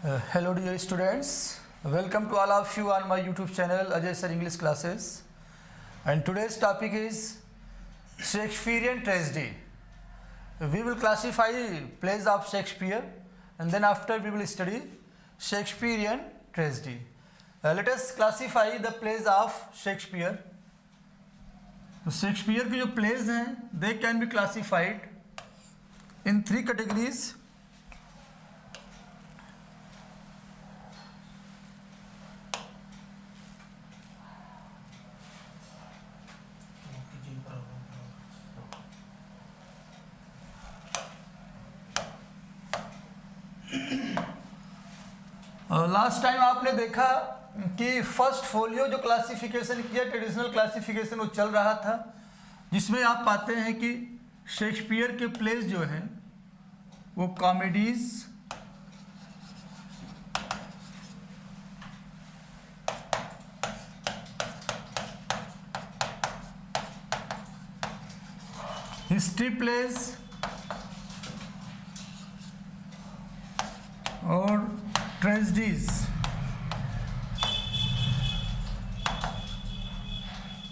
Hello dear students, welcome to all of you on my YouTube channel Ajay Sir English Classes, and today's topic is Shakespearean tragedy. We will classify plays of Shakespeare and then after we will study Shakespearean tragedy. Let us classify the plays of Shakespeare. तो Shakespeare के जो pledge हैं they can be classified in 3 categories. Last time आपने देखा कि first folio जो classification किया traditional classification वो चल रहा था, जिसमें आप पाते हैं कि शेक्सपियर के प्लेस जो हैं वो कॉमेडीज, हिस्ट्री प्लेस और ट्रेजेडीज,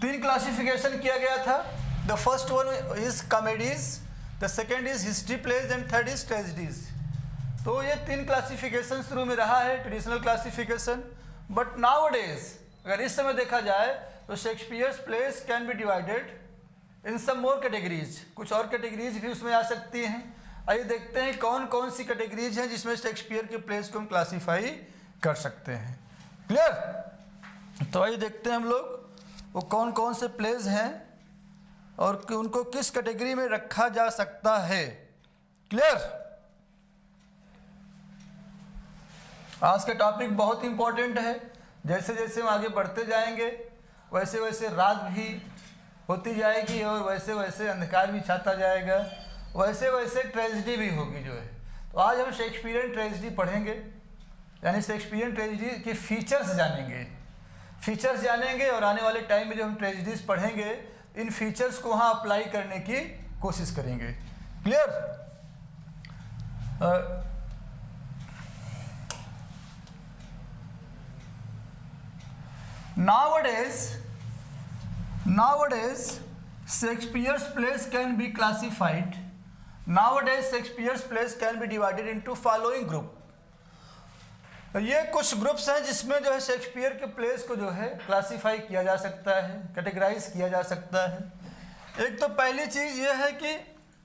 3 क्लासिफिकेशन किया गया था. The first one is comedies, the second is history plays and third is tragedies. तो ये 3 क्लासिफिकेशन शुरू में रहा है traditional classification. But nowadays अगर इस समय देखा जाए तो Shakespeare's plays can be divided in some more categories. कुछ और कैटेगरीज भी उसमें आ सकती हैं. आइए देखते हैं कौन कौन सी कैटेगरीज हैं जिसमें शेक्सपियर के प्लेस को हम क्लासीफाई कर सकते हैं. क्लियर? तो आइए देखते हैं हम लोग वो कौन कौन से प्लेस हैं और उनको किस कैटेगरी में रखा जा सकता है. क्लियर? आज का टॉपिक बहुत इंपॉर्टेंट है. जैसे जैसे हम आगे बढ़ते जाएंगे वैसे वैसे रात भी होती जाएगी और वैसे वैसे अंधकार भी छाता जाएगा, वैसे वैसे ट्रेजेडी भी होगी जो है. तो आज हम शेक्सपियरियन ट्रेजेडी पढ़ेंगे, यानी शेक्सपियरियन ट्रेजेडी के फीचर्स जानेंगे और आने वाले टाइम में जब हम ट्रेजेडीज पढ़ेंगे इन फीचर्स को वहाँ अप्लाई करने की कोशिश करेंगे. Clear? Nowadays Shakespeare's plays can be classified. Nowadays Shakespeare's plays can be divided into following group. ये कुछ ग्रुप्स हैं जिसमें जो है शेक्सपियर के प्लेस को जो है क्लासीफाई किया जा सकता है, कैटेगराइज किया जा सकता है. एक तो पहली चीज़ ये है कि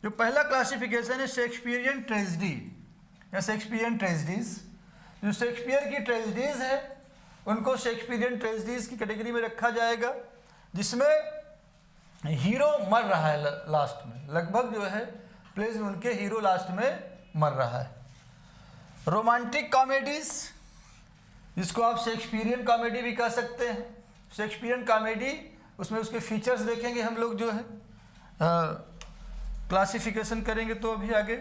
जो पहला क्लासिफिकेशन है शेक्सपियरियन ट्रेजेडी या शेक्सपियरियन ट्रेजेडीज. जो शेक्सपियर की ट्रेजेडीज है उनको शेक्सपियरियन ट्रेजेडीज की कैटेगरी में रखा जाएगा, जिसमें हीरो मर रहा है लास्ट में. लगभग जो है प्लेस में उनके हीरो लास्ट में मर रहा है. रोमांटिक कॉमेडीज, जिसको आप शेक्सपियरियन कॉमेडी भी कह सकते हैं. शेक्सपियरियन कॉमेडी उसमें उसके फीचर्स देखेंगे हम लोग जो है क्लासिफिकेशन करेंगे तो अभी आगे.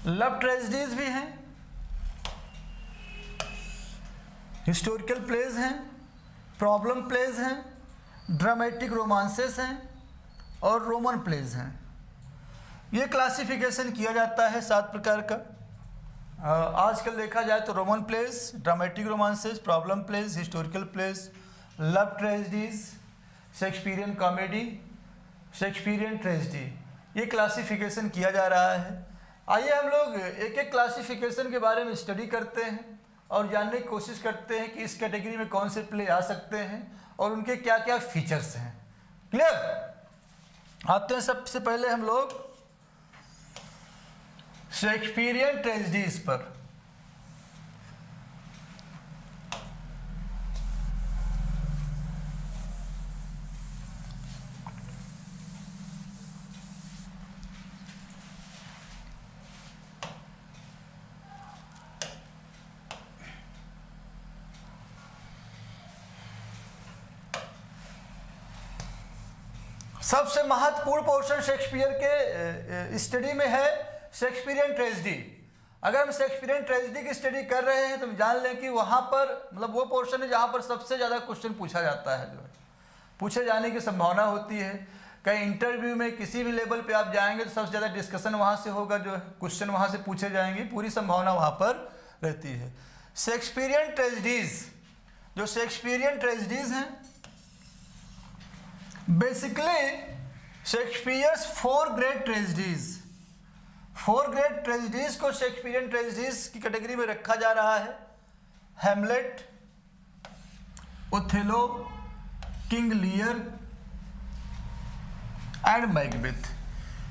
लव ट्रेजेडीज भी हैं, हिस्टोरिकल प्लेज हैं, प्रॉब्लम प्लेज हैं, ड्रामेटिक रोमांसेस हैं और रोमन प्लेज हैं. ये क्लासिफिकेशन किया जाता है 7 प्रकार का. आजकल देखा जाए तो Roman plays, dramatic romances, problem plays, historical plays, love tragedies, Shakespearean comedy, Shakespearean tragedy, ये क्लासिफिकेशन किया जा रहा है. आइए हम लोग एक एक क्लासिफिकेशन के बारे में स्टडी करते हैं और जानने की कोशिश करते हैं कि इस कैटेगरी में कौन से प्ले आ सकते हैं और उनके क्या क्या फीचर्स हैं. क्लियर? आते हैं सबसे पहले हम लोग शेक्सपियरियन ट्रेजेडीज पर. सबसे महत्वपूर्ण पोर्शन शेक्सपियर के स्टडी में है शेक्सपियरियन ट्रेजेडी. अगर हम शेक्सपियरियन ट्रेजेडी की स्टडी कर रहे हैं तो हम जान लें कि वहाँ पर मतलब वो पोर्शन है जहाँ पर सबसे ज़्यादा क्वेश्चन पूछा जाता है, जो है पूछे जाने की संभावना होती है. कहीं इंटरव्यू में किसी भी लेवल पे आप जाएंगे तो सबसे ज़्यादा डिस्कशन वहाँ से होगा, जो है क्वेश्चन वहाँ से पूछे जाएंगे, पूरी संभावना वहाँ पर रहती है। शेक्सपियरियन ट्रेजेडीज, जो शेक्सपियरियन ट्रेजेडीज हैं, basically Shakespeare's 4 great tragedies, 4 great tragedies को शेक्सपियरियन ट्रेजेडीज की कैटेगरी में रखा जा रहा है। Hamlet, Othello, King Lear and Macbeth.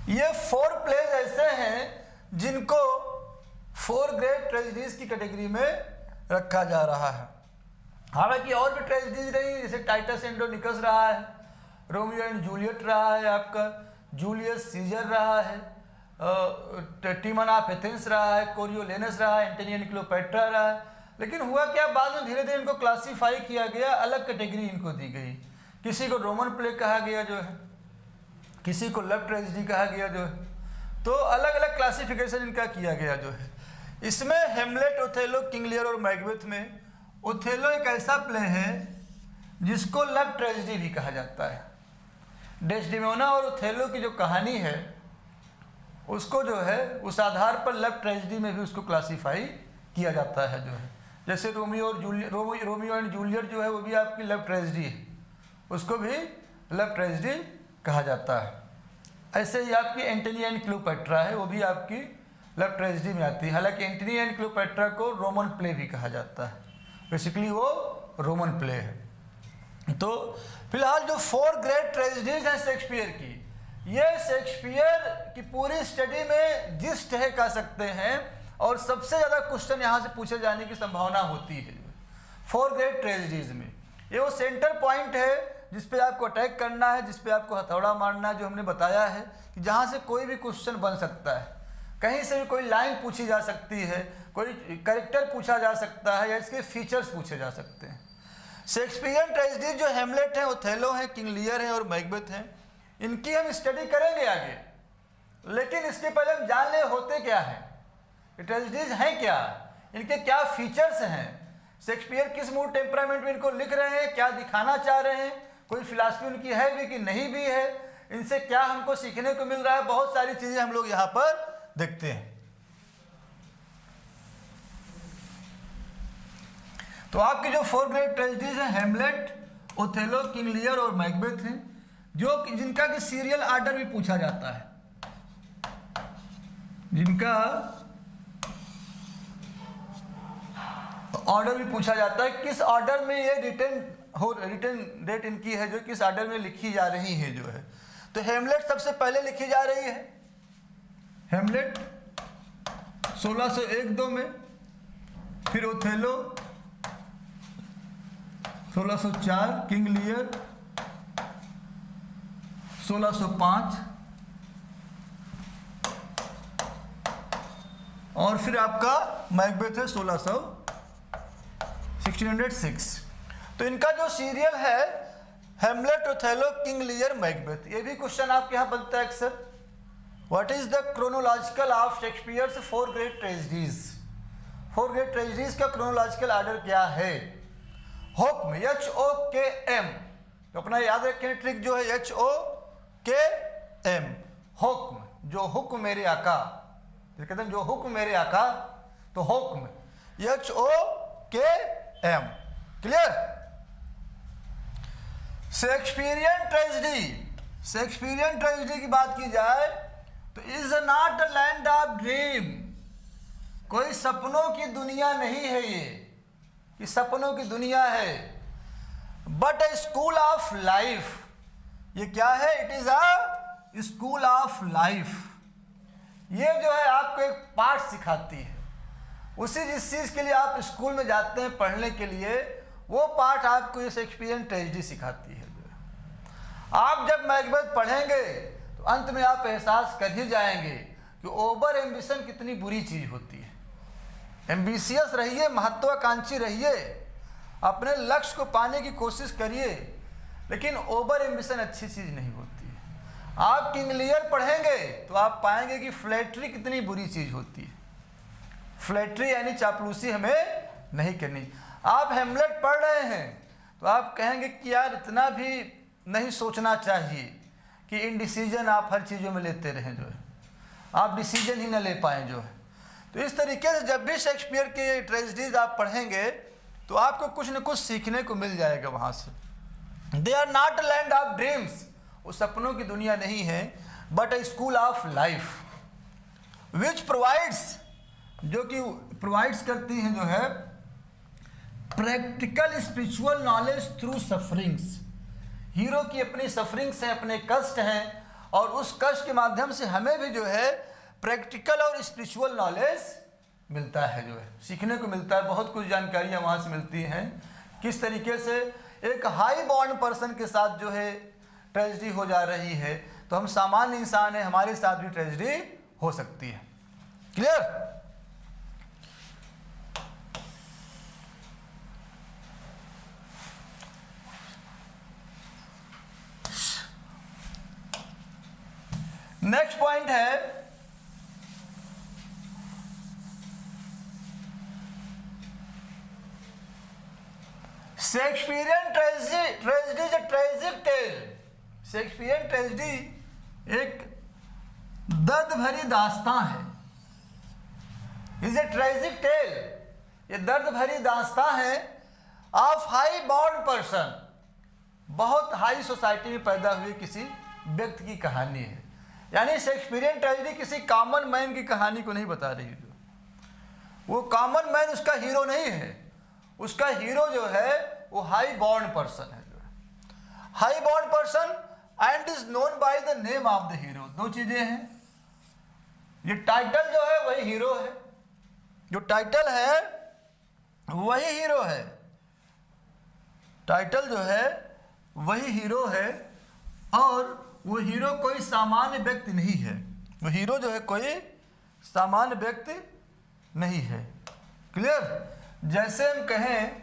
ये 4 प्लेज ऐसे हैं जिनको 4 ग्रेट ट्रेजेडीज की कैटेगरी में रखा जा रहा है। हालांकि और भी ट्रेजेडीज रही, जैसे टाइटस एंड्रोनिकस रहा है, रोमियो एंड जूलियट रहा है, आपका जूलियस सीजर रहा है, टीमन ऑफ एथेंस रहा है, कोरियोलेनस रहा है, एंटोनी एंड क्लियोपेट्रा रहा है। लेकिन हुआ क्या, बाद में धीरे धीरे इनको क्लासीफाई किया गया, अलग कैटेगरी इनको दी गई। किसी को रोमन प्ले कहा गया जो है, किसी को लव ट्रेजेडी कहा गया जो है, तो अलग अलग क्लासिफिकेशन इनका किया गया जो है। इसमें हेमलेट, ओथेलो, किंग लियर और मैकबेथ में ओथेलो एक ऐसा प्ले है जिसको लव ट्रेजेडी भी कहा जाता है। डेस्डेमोना और ओथेलो की जो कहानी है उसको जो है उस आधार पर लव ट्रेजेडी में भी उसको क्लासीफाई किया जाता है जो है। जैसे रोमियो एंड जूलियट जो है वो भी आपकी लव ट्रेजेडी है, उसको भी लव ट्रेजेडी कहा जाता है। ऐसे ही आपकी एंटोनी एंड क्लियोपेट्रा है, वो भी आपकी लव ट्रेजेडी में आती है। हालांकि एंटोनी एंड क्लियोपेट्रा को रोमन प्ले भी कहा जाता है, बेसिकली वो रोमन प्ले है। तो फिलहाल जो 4 ग्रेट ट्रेजेडीज हैं शेक्सपियर की, ये शेक्सपियर की पूरी स्टडी में जिस्ट है कह सकते हैं, और सबसे ज़्यादा क्वेश्चन यहाँ से पूछे जाने की संभावना होती है 4 ग्रेट ट्रेजेडीज में। ये वो सेंटर पॉइंट है जिस पे आपको अटैक करना है, जिस पे आपको हथौड़ा मारना है, जो हमने बताया है कि जहाँ से कोई भी क्वेश्चन बन सकता है, कहीं से भी कोई लाइन पूछी जा सकती है, कोई कैरेक्टर पूछा जा सकता है, या इसके फीचर्स पूछे जा सकते हैं। शेक्सपियरियन ट्रेजेडी जो हेमलेट हैं, ओथेलो हैं, किंग लियर हैं और मैकबेथ हैं, इनकी हम स्टडी करेंगे आगे। लेकिन इसके पहले हम जान ले होते क्या हैं, ट्रेजेडीज हैं क्या, इनके क्या फीचर्स हैं, शेक्सपियर किस मूड टेम्परामेंट में इनको लिख रहे हैं, क्या दिखाना चाह रहे हैं, कोई फिलॉसफी उनकी है भी कि नहीं भी है, इनसे क्या हमको सीखने को मिल रहा है, बहुत सारी चीज़ें हम लोग यहाँ पर देखते हैं। तो आपकी जो 4 ग्रेट ट्रेजेडीज हैं, हेमलेट, ओथेलो, किंग लियर और मैकबेथ हैं, जो जिनका कि सीरियल आर्डर भी पूछा जाता है, जिनका ऑर्डर भी पूछा जाता है, किस ऑर्डर में ये रिटर्न डेट इनकी है, जो किस ऑर्डर में लिखी जा रही है जो है। तो हेमलेट सबसे पहले लिखी जा रही है, हेमलेट 1601-2 में, फिर ओथेलो 1604, किंग लियर 1605 और फिर आपका मैकबेथ है 1606। तो इनका जो सीरियल है हेमलेट, ओथेलो, किंग लियर, मैकबेथ। ये भी क्वेश्चन आपके यहाँ बनता है अक्सर, what is the chronological of Shakespeare's 4 great tragedies. 4 great tragedies का क्रोनोलॉजिकल ऑर्डर क्या है। हुक्म, HOKM, तो अपना याद रखें ट्रिक जो है HOKM, हुक्म, जो हुक्म मेरे आका, कहते हैं जो हुक्म मेरे आका, तो हुक्म HOKM, क्लियर। शेक्सपियरियन ट्रेजेडी की बात की जाए तो is not a land of dream, कोई सपनों की दुनिया नहीं है ये, कि सपनों की दुनिया है, but a school of life. ये क्या है, it is a school of life. ये जो है आपको एक पाठ सिखाती है, उसी जिस चीज़ के लिए आप स्कूल में जाते हैं पढ़ने के लिए, वो पाठ आपको ये शेक्सपियरियन ट्रेजेडी सिखाती है। आप जब मैकबेथ पढ़ेंगे तो अंत में आप एहसास कर ही जाएंगे कि ओवर एम्बिशन कितनी बुरी चीज़ होती है। एम्बिशियस रहिए, महत्वाकांक्षी रहिए, अपने लक्ष्य को पाने की कोशिश करिए, लेकिन ओवर एम्बिशन अच्छी चीज़ नहीं होती है। आप किंग लियर पढ़ेंगे तो आप पाएंगे कि फ्लैटरी कितनी बुरी चीज़ होती है। फ्लैटरी यानी चापलूसी हमें नहीं करनी। आप हेमलेट पढ़ रहे हैं तो आप कहेंगे कि यार इतना भी नहीं सोचना चाहिए कि इनडिसीजन आप हर चीज़ों में लेते रहें, जो है आप डिसीजन ही न ले पाएँ जो है। तो इस तरीके से जब भी शेक्सपियर की ट्रेजेडीज आप पढ़ेंगे तो आपको कुछ न कुछ सीखने को मिल जाएगा वहाँ से। They are not land of dreams, वो सपनों की दुनिया नहीं है, but a school of life which provides, जो कि प्रोवाइड्स करती हैं जो है practical spiritual knowledge through sufferings. Hero की अपनी सफरिंग्स हैं, अपने कष्ट हैं, और उस कष्ट के माध्यम से हमें भी जो है प्रैक्टिकल और स्पिरिचुअल नॉलेज मिलता है, जो है सीखने को मिलता है। बहुत कुछ जानकारियाँ वहाँ से मिलती हैं, किस तरीके से एक हाई बॉर्न पर्सन के साथ जो है ट्रेजेडी हो जा रही है, तो हम सामान्य इंसान हैं, हमारे साथ भी ट्रेजेडी हो सकती है। क्लियर? नेक्स्ट पॉइंट है Shakespearean tragedy is a tragic tale. Shakespearean tragedy एक दर्द भरी दास्तां है। इज ए ट्रेजिक टेल, ये दर्द भरी दास्तां है ऑफ हाई बॉर्न पर्सन, बहुत हाई सोसाइटी में पैदा हुए किसी व्यक्ति की कहानी है। यानी शेक्सपियरियन ट्रेजेडी किसी कॉमन मैन की कहानी को नहीं बता रही है। वो कॉमन मैन उसका हीरो नहीं है, उसका हीरो जो है वो हाई बॉर्न पर्सन है, जो है high born person and is known by the name of the hero. दो चीजें हैं, ये टाइटल जो है वही हीरो है, जो टाइटल है वही हीरो है, टाइटल जो है वही हीरो है, और वो हीरो कोई सामान्य व्यक्ति नहीं है। वो हीरो जो है कोई सामान्य व्यक्ति नहीं है। क्लियर? जैसे हम कहें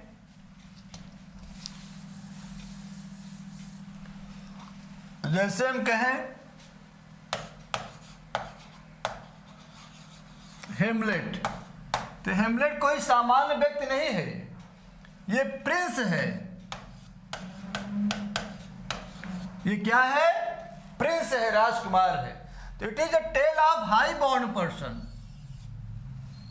हेमलेट, तो हेमलेट कोई सामान्य व्यक्ति नहीं है, ये प्रिंस है। ये क्या है? प्रिंस है, राजकुमार है। तो it is a tale of high born person,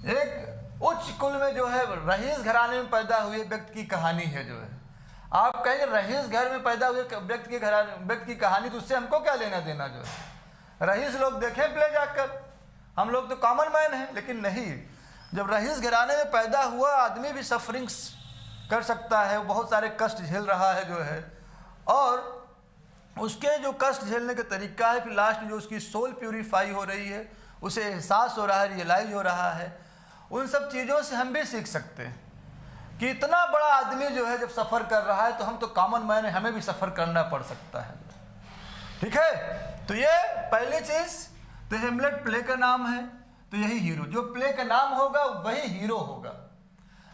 एक उच्च कुल में जो है रईस घराने में पैदा हुए व्यक्ति की कहानी है। जो है आप कहेंगे रईस घर में पैदा हुए व्यक्ति की कहानी, तो उससे हमको क्या लेना देना। जो है रईस लोग देखें प्ले जाकर, हम लोग तो कॉमन मैन हैं, लेकिन नहीं, जब रईस घराने में पैदा हुआ आदमी भी सफरिंग्स कर सकता है, वो बहुत सारे कष्ट झेल रहा है जो है, और उसके जो कष्ट झेलने का तरीका है, फिर लास्ट में जो उसकी सोल प्यूरीफाई हो रही है, उसे एहसास हो रहा है, रियलाइज हो रहा है, उन सब चीज़ों से हम भी सीख सकते हैं कि इतना बड़ा आदमी जो है जब सफ़र कर रहा है, तो हम तो कॉमन मैन है, हमें भी सफ़र करना पड़ सकता है। ठीक है? तो ये पहली चीज़, तो हेमलेट प्ले का नाम है, तो यही हीरो, जो प्ले का नाम होगा वही हीरो होगा।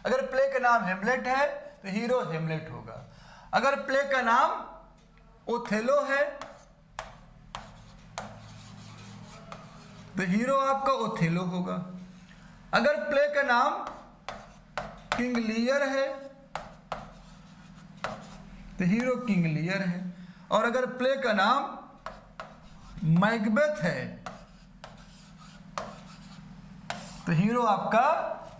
अगर प्ले का नाम हेमलेट है तो हीरो हेमलेट होगा। अगर प्ले का नाम ओथेलो है तो हीरो आपका ओथेलो होगा। अगर प्ले का नाम किंग लियर है तो हीरो किंग लियर है, और अगर प्ले का नाम मैकबेथ है तो हीरो आपका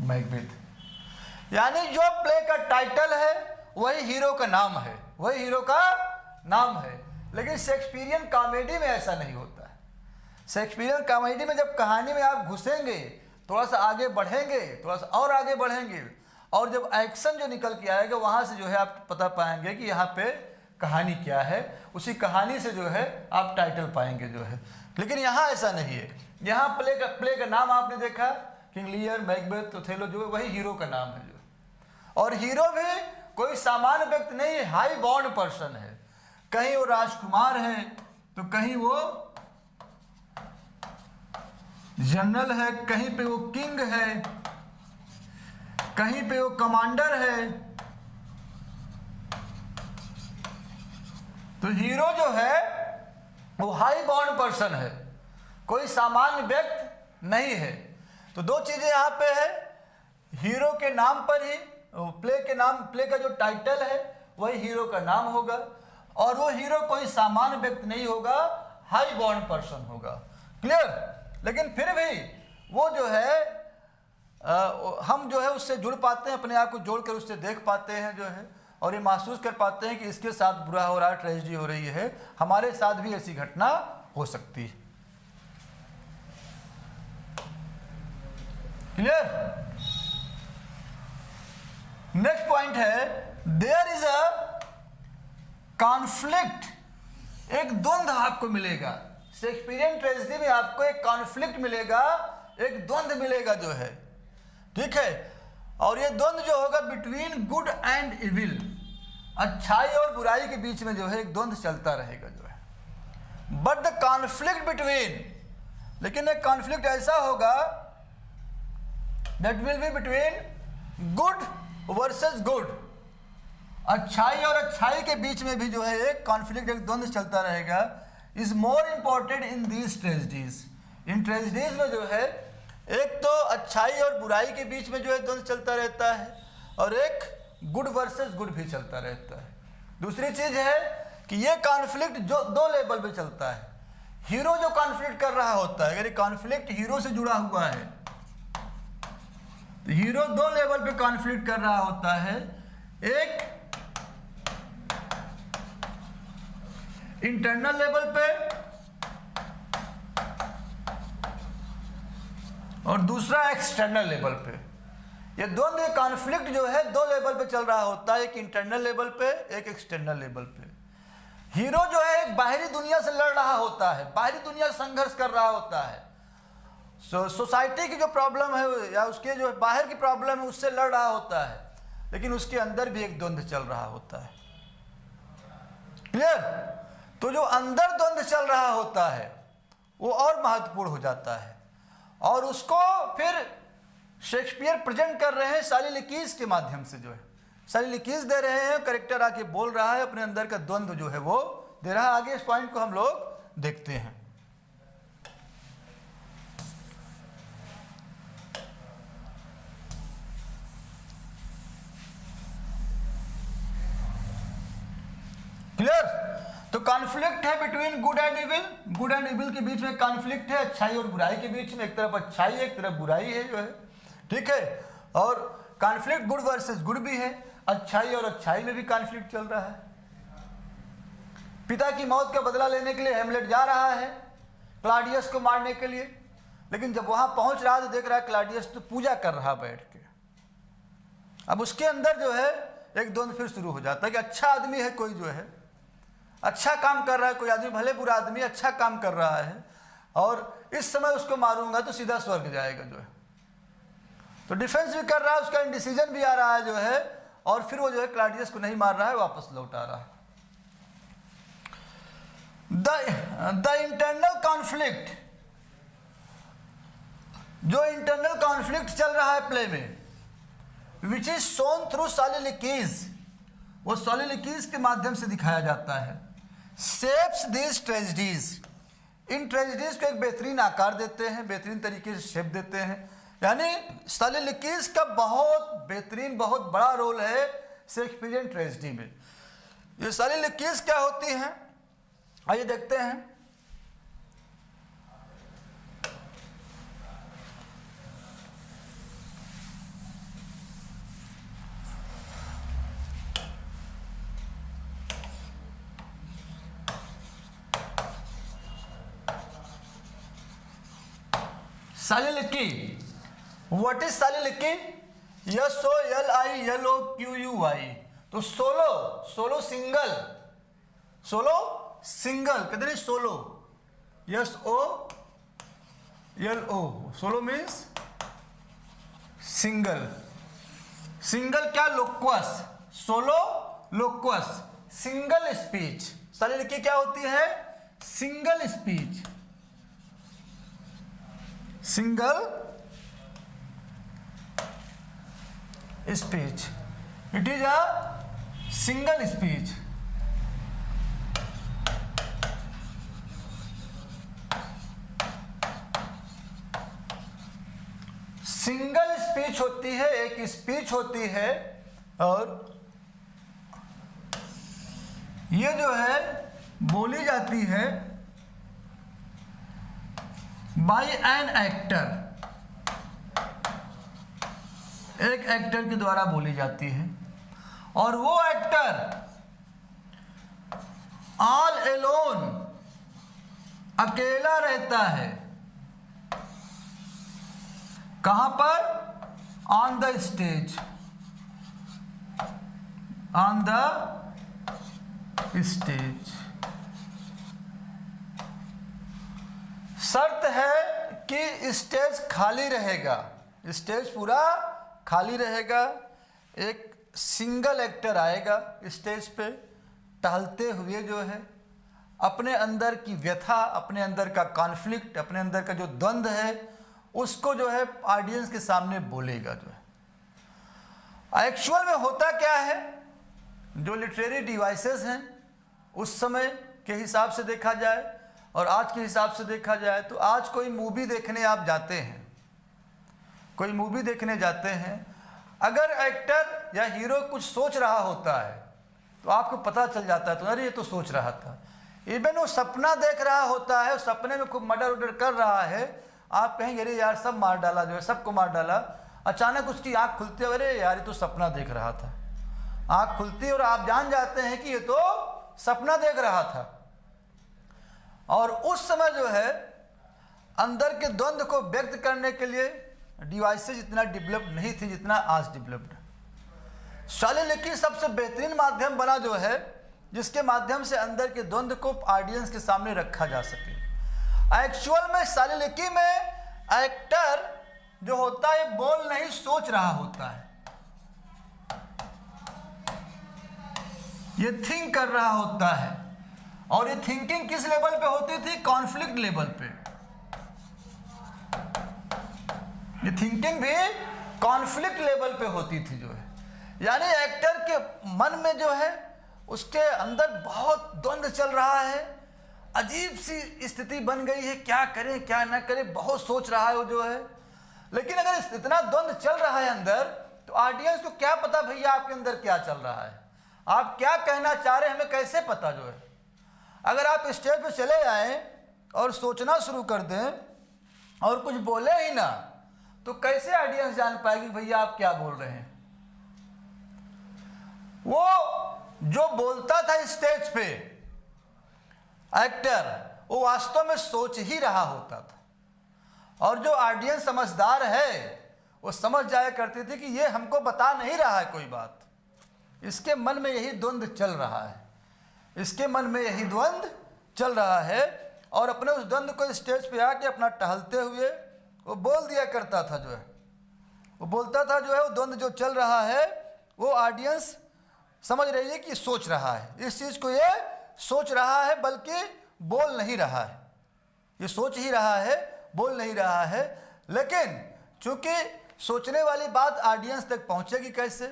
मैकबेथ। यानी जो प्ले का टाइटल है वही हीरो का नाम है, वही हीरो का नाम है। लेकिन शेक्सपियरियन कॉमेडी में ऐसा नहीं होता है। शेक्सपियरियन कॉमेडी में जब कहानी में आप घुसेंगे, थोड़ा सा आगे बढ़ेंगे, थोड़ा सा और आगे बढ़ेंगे, और जब एक्शन जो निकल के आएगा वहाँ से जो है आप पता पाएंगे कि यहाँ पे कहानी क्या है, उसी कहानी से जो है आप टाइटल पाएंगे जो है। लेकिन यहाँ ऐसा नहीं है, यहाँ प्ले का नाम आपने देखा, किंग लियर, मैकबेथ, ओथेलो, जो है वही हीरो का नाम है जो। और हीरो भी कोई सामान्य व्यक्ति नहीं है, हाई बॉर्न पर्सन है। कहीं वो राजकुमार है तो कहीं वो जनरल है, कहीं पे वो किंग है, कहीं पे वो कमांडर है। तो हीरो जो है वो हाई बॉर्न पर्सन है, कोई सामान्य व्यक्ति नहीं है। तो दो चीजें यहाँ पे है, हीरो के नाम पर ही प्ले का जो टाइटल है वही हीरो का नाम होगा, और वो हीरो कोई सामान्य व्यक्ति नहीं होगा, हाई बॉन्ड पर्सन होगा। क्लियर? लेकिन फिर भी वो जो है हम जो है उससे जुड़ पाते हैं, अपने आप को जोड़ कर उससे देख पाते हैं जो है, और ये महसूस कर पाते हैं कि इसके साथ बुरा हो रहा है, ट्रेजेडी हो रही है, हमारे साथ भी ऐसी घटना हो सकती है। क्लियर? नेक्स्ट पॉइंट है, देयर इज अ कॉन्फ्लिक्ट, एक द्वंद्व आपको मिलेगा। शेक्सपियरियन ट्रेजेडी में आपको एक कॉन्फ्लिक्ट मिलेगा, एक द्वंद्व मिलेगा जो है, ठीक है। और ये द्वंद्व जो होगा बिटवीन गुड एंड इविल, अच्छाई और बुराई के बीच में जो है एक द्वंद्व चलता रहेगा जो है। बट द कॉन्फ्लिक्ट बिटवीन, लेकिन एक कॉन्फ्लिक्ट ऐसा होगा that will be between good versus good, अच्छाई और अच्छाई के बीच में भी जो है एक कॉन्फ्लिक्ट, एक द्वंद्व चलता रहेगा। Is more important in these tragedies, in tragedies में जो है एक तो अच्छाई और बुराई के बीच में जो है द्वंद्व चलता रहता है, और एक गुड वर्सेस गुड भी चलता रहता है। दूसरी चीज है कि ये कॉन्फ्लिक्ट जो दो लेवल पे चलता है। हीरो जो कॉन्फ्लिक्ट कर रहा होता है, अगर ये कॉन्फ्लिक्ट हीरो से जुड़ा हुआ है तो हीरो दो लेवल पे कॉन्फ्लिक्ट कर रहा होता है, एक इंटरनल लेवल पे और दूसरा एक्सटर्नल लेवल पे। ये दोनों कॉन्फ्लिक्ट जो है दो लेवल पे चल रहा होता है, एक इंटरनल लेवल पे, एक एक्सटर्नल लेवल पे। हीरो जो है एक बाहरी दुनिया से लड़ रहा होता है, बाहरी दुनिया से संघर्ष कर रहा होता है, सोसाइटी की जो प्रॉब्लम है या उसके जो बाहर की प्रॉब्लम है उससे लड़ रहा होता है, लेकिन उसके अंदर भी एक द्वंद्व चल रहा होता है। क्लियर? तो जो अंदर द्वंद्व चल रहा होता है वो और महत्वपूर्ण हो जाता है, और उसको फिर शेक्सपियर प्रेजेंट कर रहे हैं सॉलिलोक्वीज के माध्यम से, जो है सॉलिलोक्वीज दे रहे हैं, करेक्टर आके बोल रहा है, अपने अंदर का द्वंद्व जो है वो दे रहा है। आगे इस पॉइंट को हम लोग देखते हैं। क्लियर? तो कॉन्फ्लिक्ट है between good and evil, good and evil के बीच में कॉन्फ्लिक्ट है, अच्छाई और बुराई के बीच में, एक तरफ अच्छाई है एक तरफ बुराई है जो है, ठीक है। और कॉन्फ्लिक्ट गुड वर्सेस गुड भी है, अच्छाई और अच्छाई में भी कॉन्फ्लिक्ट चल रहा है। पिता की मौत का बदला लेने के लिए हेमलेट जा रहा है क्लॉडियस को मारने के लिए, लेकिन जब वहां पहुंच रहा तो देख रहा है क्लॉडियस तो पूजा कर रहा बैठ के। अब उसके अंदर जो है एक द्वंद्व फिर शुरू हो जाता है कि अच्छा आदमी है कोई, जो है अच्छा काम कर रहा है कोई आदमी, भले बुरा आदमी अच्छा काम कर रहा है, और इस समय उसको मारूंगा तो सीधा स्वर्ग जाएगा जो है। तो डिफेंस भी कर रहा है, उसका इंडिसीजन भी आ रहा है जो है, और फिर वो जो है क्लॉडियस को नहीं मार रहा है, वापस लौट आ रहा है। द इंटरनल कॉन्फ्लिक्ट, जो इंटरनल कॉन्फ्लिक्ट चल रहा है प्ले में, विच इज शोन थ्रू सॉलिलोक्वीज, वो सॉलिलोक्वीज के माध्यम से दिखाया जाता है। Shapes this tragedies, in tragedies को एक बेहतरीन आकार देते हैं, बेहतरीन तरीके से शेप देते हैं। यानी सॉलिलोक्वीज का बहुत बेहतरीन, बहुत बड़ा रोल है शेक्सपियरियन ट्रेजेडी में। ये सॉलिलोक्वीज क्या होती हैं, आइए देखते हैं। soliloquy, what is soliloquy? SOLILOQUY। तो solo, solo single, solo single कहते हैं, solo SOLO, solo means single. Single क्या? लोक्वस, सोलो लोक्वस, सिंगल स्पीच। soliloquy क्या होती है? Single speech, single speech, it is a single speech. Single speech होती है, एक स्पीच होती है, और ये जो है बोली जाती है बाय एन एक्टर, एक एक्टर के द्वारा बोली जाती है, और वो एक्टर ऑल एलोन, अकेला रहता है। कहां पर? On the stage, on the stage. शर्त है कि स्टेज खाली रहेगा, स्टेज पूरा खाली रहेगा। एक सिंगल एक्टर आएगा स्टेज पे, टहलते हुए जो है अपने अंदर की व्यथा, अपने अंदर का कॉन्फ्लिक्ट, अपने अंदर का जो द्वंद्व है उसको जो है ऑडियंस के सामने बोलेगा जो है। एक्चुअल में होता क्या है, जो लिटरेरी डिवाइसेस हैं उस समय के हिसाब से देखा जाए और आज के हिसाब से देखा जाए, तो आज कोई मूवी देखने आप जाते हैं, कोई मूवी देखने जाते हैं, अगर एक्टर या हीरो कुछ सोच रहा होता है तो आपको पता चल जाता है, तो अरे ये तो सोच रहा था। इवन वो सपना देख रहा होता है, उस सपने में खूब मर्डर वर्डर कर रहा है, आप कहेंगे अरे यार सब मार डाला, जो है सबको मार डाला। अचानक उसकी आंख खुलती है, अरे यार ये तो सपना देख रहा था। आंख खुलती है और आप जान जाते हैं कि ये तो सपना देख रहा था। और उस समय जो है अंदर के द्वंद्व को व्यक्त करने के लिए डिवाइसेज इतना डेवलप नहीं थी जितना आज डेवलप्ड है। शालिलिकी सबसे बेहतरीन माध्यम बना जो है, जिसके माध्यम से अंदर के द्वंद्व को ऑडियंस के सामने रखा जा सके। एक्चुअल में शालिलिकी में एक्टर जो होता है बोल नहीं सोच रहा होता है, ये थिंक कर रहा होता है। और ये थिंकिंग किस लेवल पे होती थी? कॉन्फ्लिक्ट लेवल पे। ये थिंकिंग भी कॉन्फ्लिक्ट लेवल पे होती थी जो है, यानी एक्टर के मन में जो है उसके अंदर बहुत द्वंद्व चल रहा है, अजीब सी स्थिति बन गई है, क्या करें क्या ना करें, बहुत सोच रहा है वो जो है। लेकिन अगर इतना द्वंद्व चल रहा है अंदर, तो ऑडियंस को क्या पता भैया आपके अंदर क्या चल रहा है, आप क्या कहना चाह रहे हैं, हमें कैसे पता जो है। अगर आप स्टेज पे चले आए और सोचना शुरू कर दें और कुछ बोले ही ना, तो कैसे ऑडियंस जान पाएगी भैया आप क्या बोल रहे हैं। वो जो बोलता था स्टेज पे एक्टर, वो वास्तव में सोच ही रहा होता था, और जो ऑडियंस समझदार है वो समझ जाया करती थी कि ये हमको बता नहीं रहा है कोई बात, इसके मन में यही द्वंद्व चल रहा है, इसके मन में यही द्वंद्व चल रहा है। और अपने उस द्वंद्व को स्टेज पे आके अपना टहलते हुए वो बोल दिया करता था जो है, वो बोलता था जो है, वो द्वंद्व जो चल रहा है वो ऑडियंस समझ रही है कि सोच रहा है, इस चीज़ को ये सोच रहा है, बल्कि बोल नहीं रहा है, ये सोच ही रहा है, बोल नहीं रहा है। लेकिन चूंकि सोचने वाली बात ऑडियंस तक पहुंचेगी कैसे,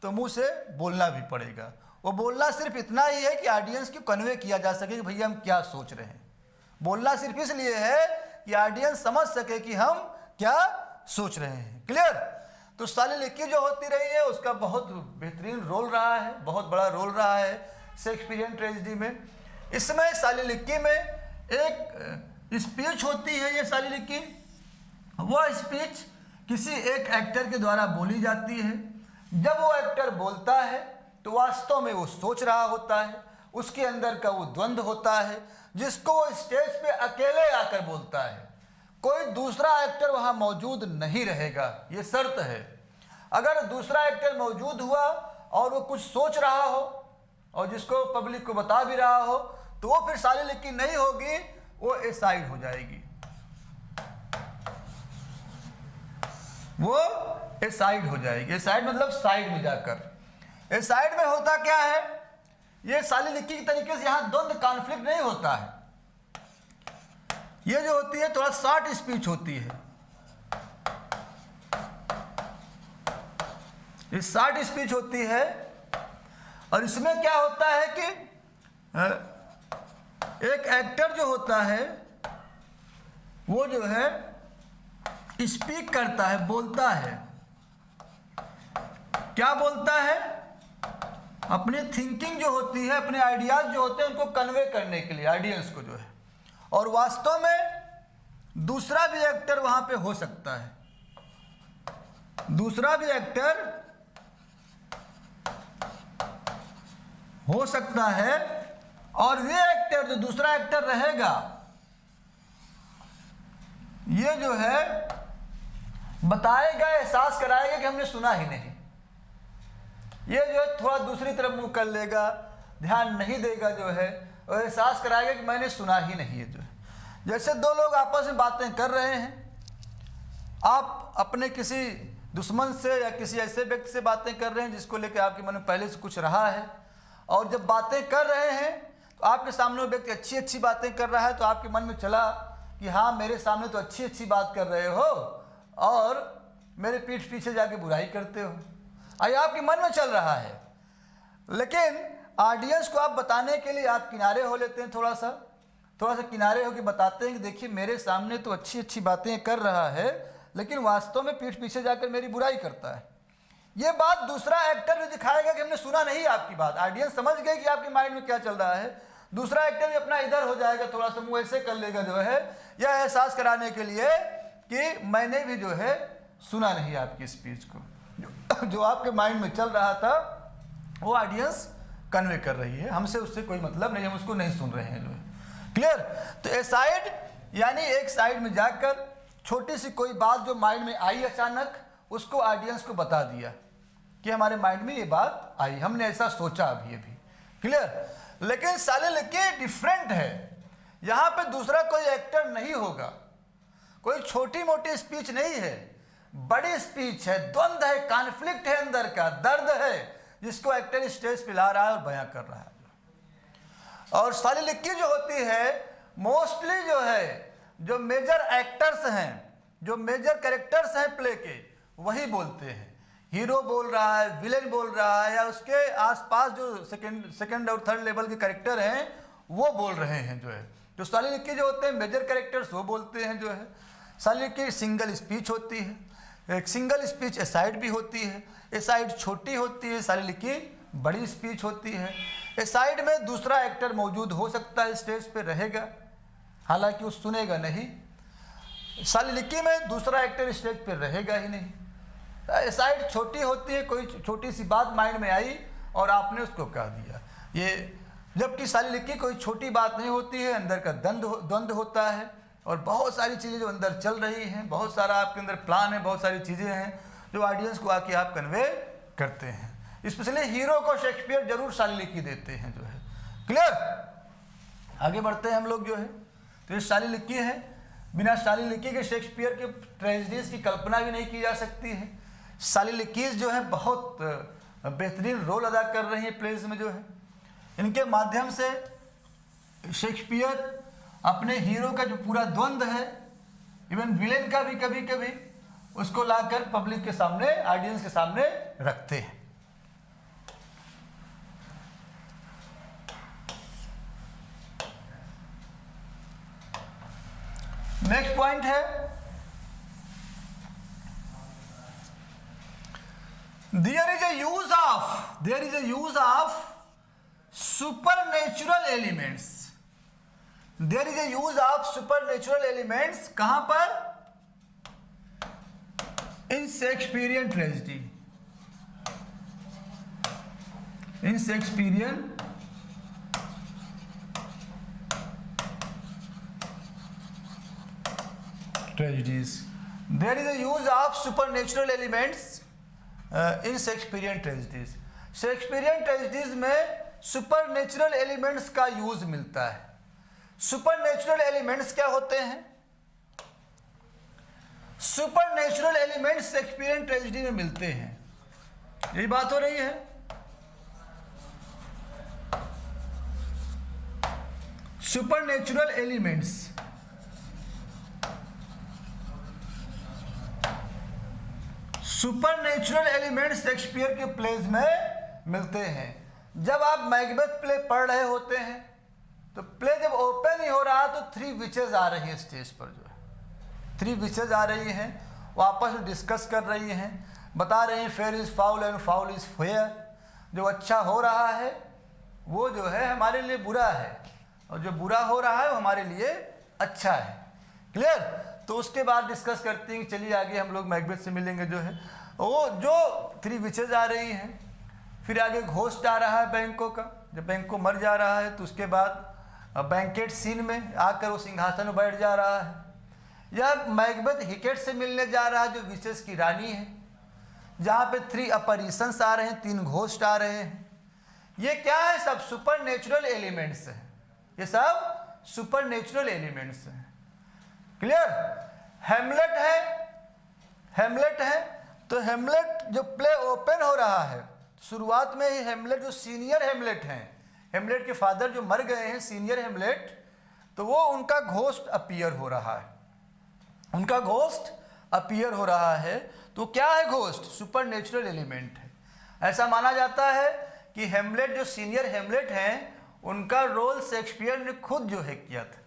तो मुंह से बोलना भी पड़ेगा। वो बोलना सिर्फ इतना ही है कि ऑडियंस को कन्वे किया जा सके कि भैया हम क्या सोच रहे हैं। बोलना सिर्फ इसलिए है कि ऑडियंस समझ सके कि हम क्या सोच रहे हैं। क्लियर? तो शालिलिकी जो होती रही है उसका बहुत बेहतरीन रोल रहा है, बहुत बड़ा रोल रहा है शेक्सपियरियन ट्रेजेडी में। इसमें शालिलिकी में एक स्पीच होती है, ये शालिलिकी, वह स्पीच किसी एक एक्टर के द्वारा बोली जाती है। जब वो एक्टर बोलता है तो वास्तव में वो सोच रहा होता है, उसके अंदर का वो द्वंद्व होता है, जिसको वो स्टेज पे अकेले आकर बोलता है, कोई दूसरा एक्टर वहाँ मौजूद नहीं रहेगा, ये शर्त है। अगर दूसरा एक्टर मौजूद हुआ और वो कुछ सोच रहा हो और जिसको पब्लिक को बता भी रहा हो, तो वो फिर शालिलिकी नहीं होगी, वो एसाइड हो जाएगी, वो एसाइड हो जाएगी। एसाइड मतलब साइड में जाकर। एसाइड में होता क्या है, ये शालिलिकी की तरीके से यहाँ द्वंद्व कॉन्फ्लिक्ट नहीं होता है, ये जो होती है थोड़ा शॉर्ट स्पीच होती है। ये शॉर्ट स्पीच होती है और इसमें क्या होता है कि एक एक्टर जो होता है वो जो है स्पीक करता है, बोलता है। क्या बोलता है? अपनी थिंकिंग जो होती है, अपने आइडियाज जो होते हैं उनको कन्वे करने के लिए ऑडियंस को जो है। और वास्तव में दूसरा भी एक्टर वहां पे हो सकता है, दूसरा भी एक्टर हो सकता है, और ये एक्टर जो दूसरा एक्टर रहेगा ये जो है बताएगा, एहसास कराएगा कि हमने सुना ही नहीं। ये जो है थोड़ा दूसरी तरफ मुंह कर लेगा, ध्यान नहीं देगा जो है, और एहसास कराएगा कि मैंने सुना ही नहीं है जो है। जैसे दो लोग आपस में बातें कर रहे हैं, आप अपने किसी दुश्मन से या किसी ऐसे व्यक्ति से बातें कर रहे हैं जिसको लेकर आपके मन में पहले से कुछ रहा है, और जब बातें कर रहे हैं तो आपके सामने वो व्यक्ति अच्छी अच्छी बातें कर रहा है, तो आपके मन में चला कि हाँ मेरे सामने तो अच्छी अच्छी बात कर रहे हो और मेरे पीठ पीछे जाके बुराई करते हो, ये आपके मन में चल रहा है। लेकिन ऑडियंस को आप बताने के लिए आप किनारे हो लेते हैं, थोड़ा सा किनारे होकर बताते हैं कि देखिए मेरे सामने तो अच्छी अच्छी बातें कर रहा है, लेकिन वास्तव में पीठ पीछे जाकर मेरी बुराई करता है। ये बात दूसरा एक्टर भी दिखाएगा कि हमने सुना नहीं आपकी बात। ऑडियंस समझ गए कि आपके माइंड में क्या चल रहा है। दूसरा एक्टर भी अपना इधर हो जाएगा, थोड़ा सा मुंह ऐसे कर लेगा जो है, यह एहसास कराने के लिए कि मैंने भी जो है सुना नहीं आपकी स्पीच को। जो आपके माइंड में चल रहा था वो ऑडियंस कन्वे कर रही है, हमसे उससे कोई मतलब नहीं, हम उसको नहीं सुन रहे हैं जो है। क्लियर? तो एसाइड यानी एक साइड में जाकर छोटी सी कोई बात जो माइंड में आई अचानक, उसको ऑडियंस को बता दिया कि हमारे माइंड में ये बात आई, हमने ऐसा सोचा अभी। क्लियर? लेकिन सालिलिकी डिफरेंट है, यहाँ पे दूसरा कोई एक्टर नहीं होगा, कोई छोटी मोटी स्पीच नहीं है, बड़ी स्पीच है, द्वंद्व है, कॉन्फ्लिक्ट है, अंदर का दर्द है जिसको एक्टर स्टेज पे ला रहा है और बयां कर रहा है। और सालिलिकी जो होती है मोस्टली जो है जो मेजर एक्टर्स हैं, जो मेजर कैरेक्टर्स हैं प्ले के, वही बोलते हैं। हीरो बोल रहा है, विलेन बोल रहा है, या उसके आसपास जो सेकंड और थर्ड लेवल के कैरेक्टर हैं वो बोल रहे हैं जो है। जो सालिलिकी जो होते हैं मेजर कैरेक्टर्स वो बोलते हैं जो है। सालिलिकी सिंगल स्पीच होती है, एक सिंगल स्पीच एसाइड भी होती है, एसाइड छोटी होती है, सालिलिकी बड़ी स्पीच होती है। एसाइड में दूसरा एक्टर मौजूद हो सकता है, स्टेज पे रहेगा, हालांकि वो सुनेगा नहीं। सालिलिकी में दूसरा एक्टर स्टेज पे रहेगा ही नहीं। एसाइड छोटी होती है, कोई छोटी सी बात माइंड में आई और आपने उसको कह दिया, ये। जबकि सालिलिकी कोई छोटी बात नहीं होती है, अंदर का द्वंद्व होता है और बहुत सारी चीज़ें जो अंदर चल रही हैं, बहुत सारा आपके अंदर प्लान है, बहुत सारी चीज़ें हैं जो ऑडियंस को आके आप कन्वे करते हैं। स्पेशली हीरो को शेक्सपियर जरूर सालिलिकी देते हैं जो है। क्लियर? आगे बढ़ते हैं हम लोग जो है। तो ये सालिलिकी है, बिना सालिलिकी के शेक्सपियर के ट्रेजेडीज की कल्पना भी नहीं की जा सकती है। सालिलिकीज जो है बहुत बेहतरीन रोल अदा कर रही हैं प्लेज में जो है। इनके माध्यम से शेक्सपियर अपने हीरो का जो पूरा द्वंद्व है, इवन विलेन का भी कभी कभी उसको लाकर पब्लिक के सामने, ऑडियंस के सामने रखते हैं। नेक्स्ट पॉइंट है there is a use of supernatural elements. There is a use of supernatural elements कहां पर? In Shakespearean tragedy, in Shakespearean tragedies. There is a use of supernatural elements in Shakespearean tragedies. Shakespearean tragedies में supernatural elements का use मिलता है। supernatural elements क्या होते हैं? supernatural elements Shakespearean tragedy में मिलते हैं, यही बात हो रही है। supernatural elements supernatural elements Shakespeare के प्लेज में मिलते हैं। जब आप मैकबेथ प्ले पढ़ रहे होते हैं तो प्ले जब ओपन ही हो रहा तो 3 विचेज आ रही हैं स्टेज पर जो है। 3 विचेज आ रही हैं, वो आपस में डिस्कस कर रही हैं, बता रही हैं fair is foul and foul is fair. जो अच्छा हो रहा है वो जो है हमारे लिए बुरा है, और जो बुरा हो रहा है वो हमारे लिए अच्छा है। क्लियर? तो उसके बाद डिस्कस करते हैं, चलिए आगे हम लोग मैकबेथ से मिलेंगे जो है वो जो 3 विचेज आ रही हैं। फिर आगे घोस्ट आ रहा है बैंको का, जब बैंको मर जा रहा है तो उसके बाद बैंकेट सीन में आकर वो सिंहासन में बैठ जा रहा है। यह मैकबेथ हिकेट से मिलने जा रहा है जो विचेज की रानी है, जहाँ पे 3 अपरिशंस आ रहे हैं, 3 घोस्ट आ रहे हैं। ये क्या है? सब सुपर नेचुरल एलिमेंट्स हैं, ये सब सुपर नेचुरल एलिमेंट्स हैं। क्लियर? हेमलेट है, हेमलेट है तो हेमलेट जो प्ले ओपन हो रहा है, शुरुआत में ही हेमलेट जो सीनियर हेमलेट हैं, हेमलेट के फादर जो मर गए हैं सीनियर हेमलेट, तो वो उनका घोस्ट अपीयर हो रहा है, उनका घोस्ट अपीयर हो रहा है। तो क्या है घोस्ट? सुपर नेचुरल एलिमेंट है। ऐसा माना जाता है कि हेमलेट जो सीनियर हेमलेट हैं उनका रोल शेक्सपियर ने खुद जो है किया था,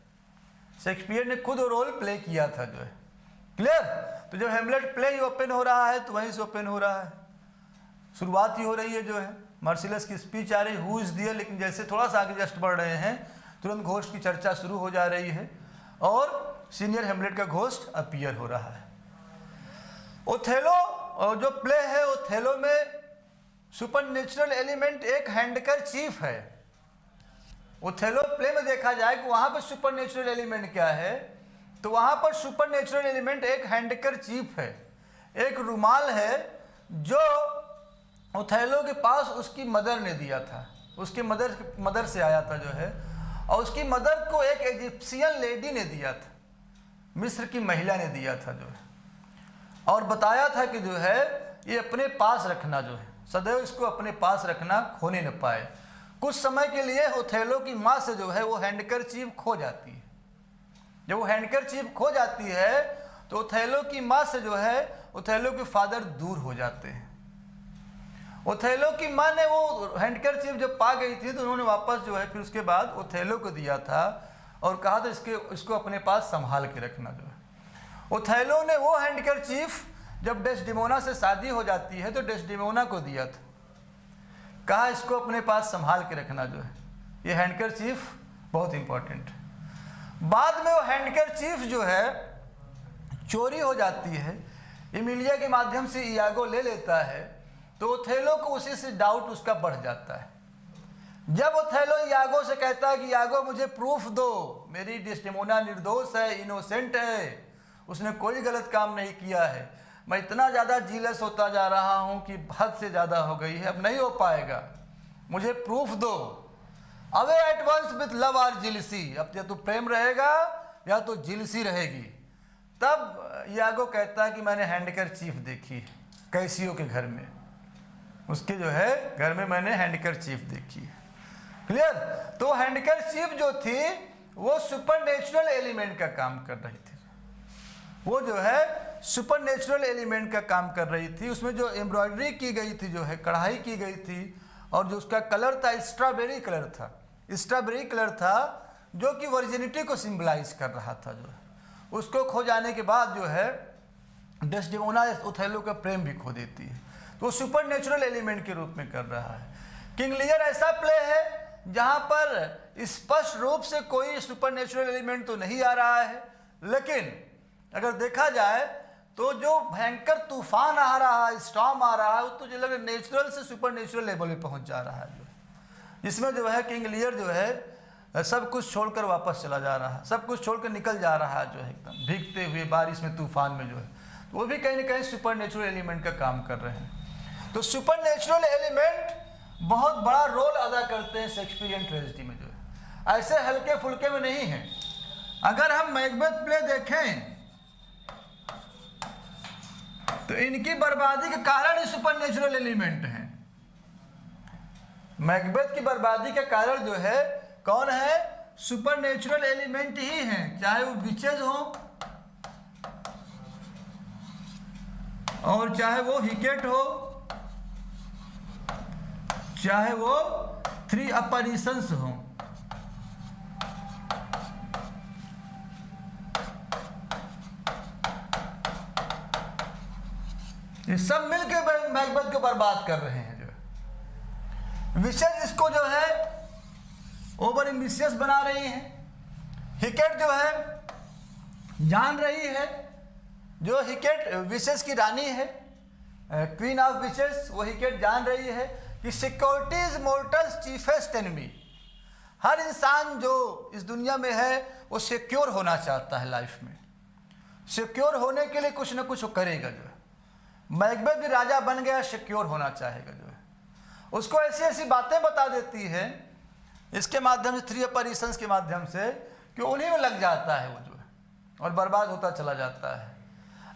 शेक्सपियर ने खुद रोल प्ले किया था जो है। क्लियर? तो जब हेमलेट प्ले ही ओपन हो रहा है तो वहीं से ओपन हो रहा है, शुरुआत ही हो रही है जो है। मार्सिलस की स्पीच आ रही, हु इज दियर, लेकिन जैसे थोड़ा सा आगे जस्ट बढ़ रहे हैं तुरंत घोस्ट की चर्चा शुरू हो जा रही है और सीनियर हेमलेट का घोस्ट अपीयर हो रहा है। ओथेलो और जो प्ले है, ओथेलो में सुपर नेचुरल एलिमेंट एक हैंडकर चीफ है। ओथेलो प्ले में देखा जाए कि वहां पर सुपर नेचुरल एलिमेंट क्या है, तो वहां पर सुपर नेचुरल एलिमेंट एक हैंडकर चीफ है, एक रुमाल है जो ओथेलो के पास उसकी मदर ने दिया था, उसकी मदर से आया था जो है, और उसकी मदर को एक इजिप्शियन लेडी ने दिया था, मिस्र की महिला ने दिया था जो है, और बताया था कि जो है ये अपने पास रखना, जो है सदैव इसको अपने पास रखना, खोने न पाए। कुछ समय के लिए ओथेलो की माँ से जो है वो हैंडकर चीफ खो जाती है। जब वो हैंडकर चीफ खो जाती है तो ओथेलो की माँ से जो है ओथेलो के फादर दूर हो जाते हैं। ओथेलो की माँ ने वो हैंडकर चीफ जब पा गई थी तो उन्होंने वापस जो है फिर उसके बाद ओथेलो को दिया था और कहा था इसको अपने पास संभाल के रखना जो है। ओथेलो ने वो हैंडकर चीफ जब डेस्डेमोना से शादी हो जाती है तो डेस्डेमोना को दिया था, कहा इसको अपने पास संभाल के रखना जो है। ये हैंडकर चीफ बहुत इंपॉर्टेंट है। बाद में वो हैंडकर चीफ जो है चोरी हो जाती है, इमिलिया के माध्यम से इयागो ले लेता है, तो ओथेलो को उसी से डाउट उसका बढ़ जाता है। जब ओथेलो इयागो से कहता है कि इयागो मुझे प्रूफ दो, मेरी डेस्डेमोना निर्दोष है, इनोसेंट है, उसने कोई गलत काम नहीं किया है, मैं इतना ज़्यादा जीलस होता जा रहा हूँ कि हद से ज़्यादा हो गई है, अब नहीं हो पाएगा, मुझे प्रूफ दो। Away at once with love or jealousy, अब या तो प्रेम रहेगा या तो जिलसी रहेगी। तब इयागो कहता है कि मैंने हैंडकर चीफ देखी कैसियो के घर में, उसके जो है घर में मैंने हैंडकर चीफ देखी है। क्लियर? तो हैंडकर चीफ जो थी वो सुपर नेचुरल एलिमेंट का काम कर रही थी, वो जो है सुपर नेचुरल एलिमेंट का काम कर रही थी। उसमें जो एम्ब्रॉयडरी की गई थी, जो है कढ़ाई की गई थी, और जो उसका कलर था स्ट्रॉबेरी कलर था, स्ट्रॉबेरी कलर था जो कि वर्जिनिटी को सिंबलाइज कर रहा था। जो है उसको खो जाने के बाद जो है डेस्डेमोना ओथेलो का प्रेम भी खो देती है, तो वो सुपर नेचुरल एलिमेंट के रूप में कर रहा है। किंग लियर ऐसा प्ले है जहाँ पर स्पष्ट रूप से कोई सुपर नेचुरल एलिमेंट तो नहीं आ रहा है, लेकिन अगर देखा जाए तो जो भयंकर तूफान आ रहा है, स्टॉर्म आ रहा है, वो तो जो लगे नेचुरल से सुपर नेचुरल लेवल पे पहुंच जा रहा है, जो जिसमें जो है किंग लियर जो है सब कुछ छोड़कर वापस चला जा रहा है, सब कुछ छोड़कर निकल जा रहा है, जो है एकदम भीगते हुए बारिश में, तूफान में जो है, तो वो भी कहीं ना कहीं सुपर नेचुरल एलिमेंट का काम कर रहे हैं। तो सुपर नेचुरल एलिमेंट बहुत बड़ा रोल अदा करते हैं शेक्सपियरियन ट्रेजेडी में, जो है ऐसे हल्के फुल्के में नहीं है। अगर हम मैकबेथ प्ले देखें तो इनकी बर्बादी के कारण ही सुपर नेचुरल एलिमेंट हैं। मैकबेथ की बर्बादी का कारण जो है कौन है? सुपर नेचुरल एलिमेंट ही हैं, चाहे वो विचेज हो और चाहे वो हिकेट हो, चाहे वो 3 अपरिशंस हो। ये सब मिलकर मैकबेथ को बर्बाद कर रहे हैं। जो है विशेष इसको जो है ओवर एम्बिशियस बना रही हैं। हिकेट जो है जान रही है, जो हिकेट विशेष की रानी है, क्वीन ऑफ विशेष, वो हिकेट जान रही है कि security is mortals chiefest enemy. हर इंसान जो इस दुनिया में है वो सिक्योर होना चाहता है लाइफ में। सिक्योर होने के लिए कुछ ना कुछ वो करेगा जो है। मैकबेथ भी राजा बन गया, सिक्योर होना चाहेगा जो है। उसको ऐसी ऐसी बातें बता देती है इसके माध्यम से, 3 अपैरिशंस के माध्यम से, कि उन्हीं में लग जाता है वो जो है और बर्बाद होता चला जाता है।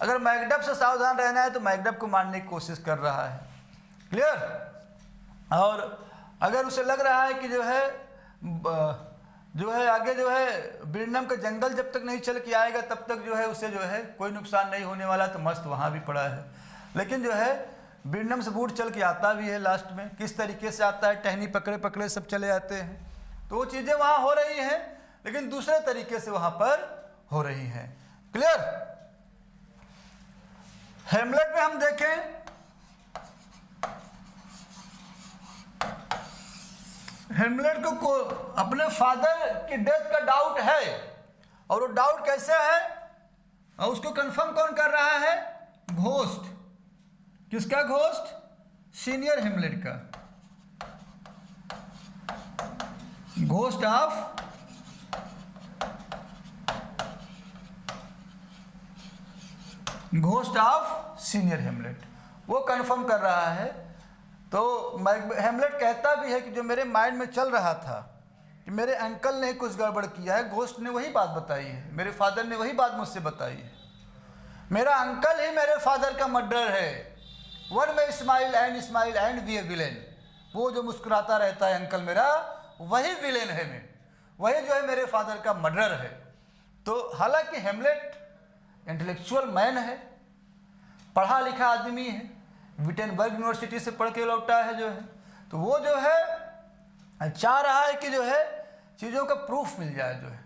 अगर मैकडब से सावधान रहना है तो मैकडब को मारने की कोशिश कर रहा है। क्लियर? और अगर उसे लग रहा है कि जो है आगे जो है बिरनम का जंगल जब तक नहीं चल के आएगा तब तक जो है उसे जो है कोई नुकसान नहीं होने वाला, तो मस्त वहाँ भी पड़ा है। लेकिन जो है बिरनम से बूट चल के आता भी है लास्ट में, किस तरीके से आता है, टहनी पकड़े पकड़े सब चले आते हैं। तो वो चीज़ें वहाँ हो रही हैं लेकिन दूसरे तरीके से वहाँ पर हो रही हैं। क्लियर? हेमलेट में हम देखें, हेमलेट को अपने फादर की डेथ का डाउट है, और वो डाउट कैसे है और उसको कंफर्म कौन कर रहा है? घोस्ट। किसका घोस्ट? सीनियर हेमलेट का, घोस्ट ऑफ सीनियर हेमलेट, वो कंफर्म कर रहा है। तो हेमलेट कहता भी है कि जो मेरे माइंड में चल रहा था कि मेरे अंकल ने कुछ गड़बड़ किया है, घोस्ट ने वही बात बताई है, मेरे फादर ने वही बात मुझसे बताई है। मेरा अंकल ही मेरे फादर का मर्डर है। वन में smile and V a villain, वो जो मुस्कुराता रहता है अंकल मेरा, वही विलेन है, वही जो है मेरे फादर का मर्डर है। तो हालांकि हेमलेट इंटेलेक्चुअल मैन है, पढ़ा लिखा आदमी है, विटेनबर्ग यूनिवर्सिटी से पढ़ के लौटा है जो है, तो वो जो है चाह रहा है कि जो है चीज़ों का प्रूफ मिल जाए जो है।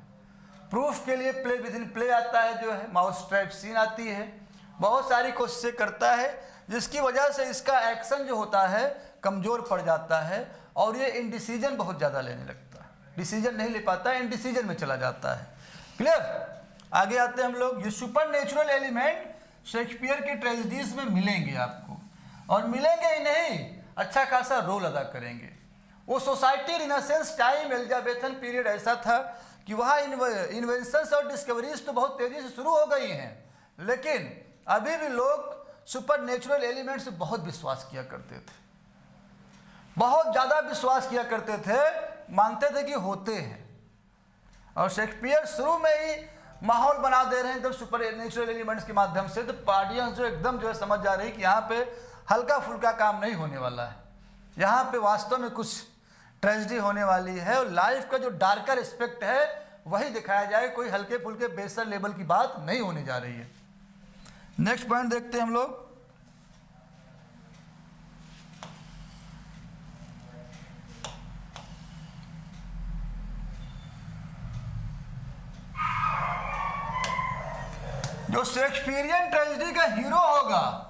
प्रूफ के लिए प्ले विद इन प्ले आता है जो है, माउस ट्रैप सीन आती है, बहुत सारी कोशिशें करता है जिसकी वजह से इसका एक्शन जो होता है कमज़ोर पड़ जाता है और ये इनडिसीजन बहुत ज़्यादा लेने लगता है, डिसीजन नहीं ले पाता है, इनडिसीजन में चला जाता है। क्लियर? आगे आते हैं हम लोग। ये सुपर नेचुरल एलिमेंट शेक्सपियर के ट्रेजेडीज में मिलेंगे आपको, और मिलेंगे ही नहीं, अच्छा खासा रोल अदा करेंगे। वो society renaissance time Elizabethan period ऐसा था कि वहाँ इन्वेंशंस और डिस्कवरीज तो बहुत तेज़ी से शुरू हो गई हैं, लेकिन अभी भी लोग सुपर नेचुरल एलिमेंट से बहुत विश्वास किया करते थे, बहुत ज़्यादा विश्वास किया करते थे, मानते थे कि होते हैं। और शेक्सपियर शुरू में ही माहौल बना दे रहे हैं एकदम सुपर नेचुरल एलिमेंट्स के माध्यम से, तो ऑडियंस जो एकदम जो है समझ जा रही है कि यहाँ पे हल्का फुल्का काम नहीं होने वाला है, यहाँ पे वास्तव में कुछ ट्रेजेडी होने वाली है और लाइफ का जो डार्कर एस्पेक्ट है वही दिखाया जाए, कोई हल्के फुल्के बेसर लेवल की बात नहीं होने जा रही है। नेक्स्ट पॉइंट देखते हैं हम लोग। जो शेक्सपियरियन ट्रेजेडी का हीरो होगा,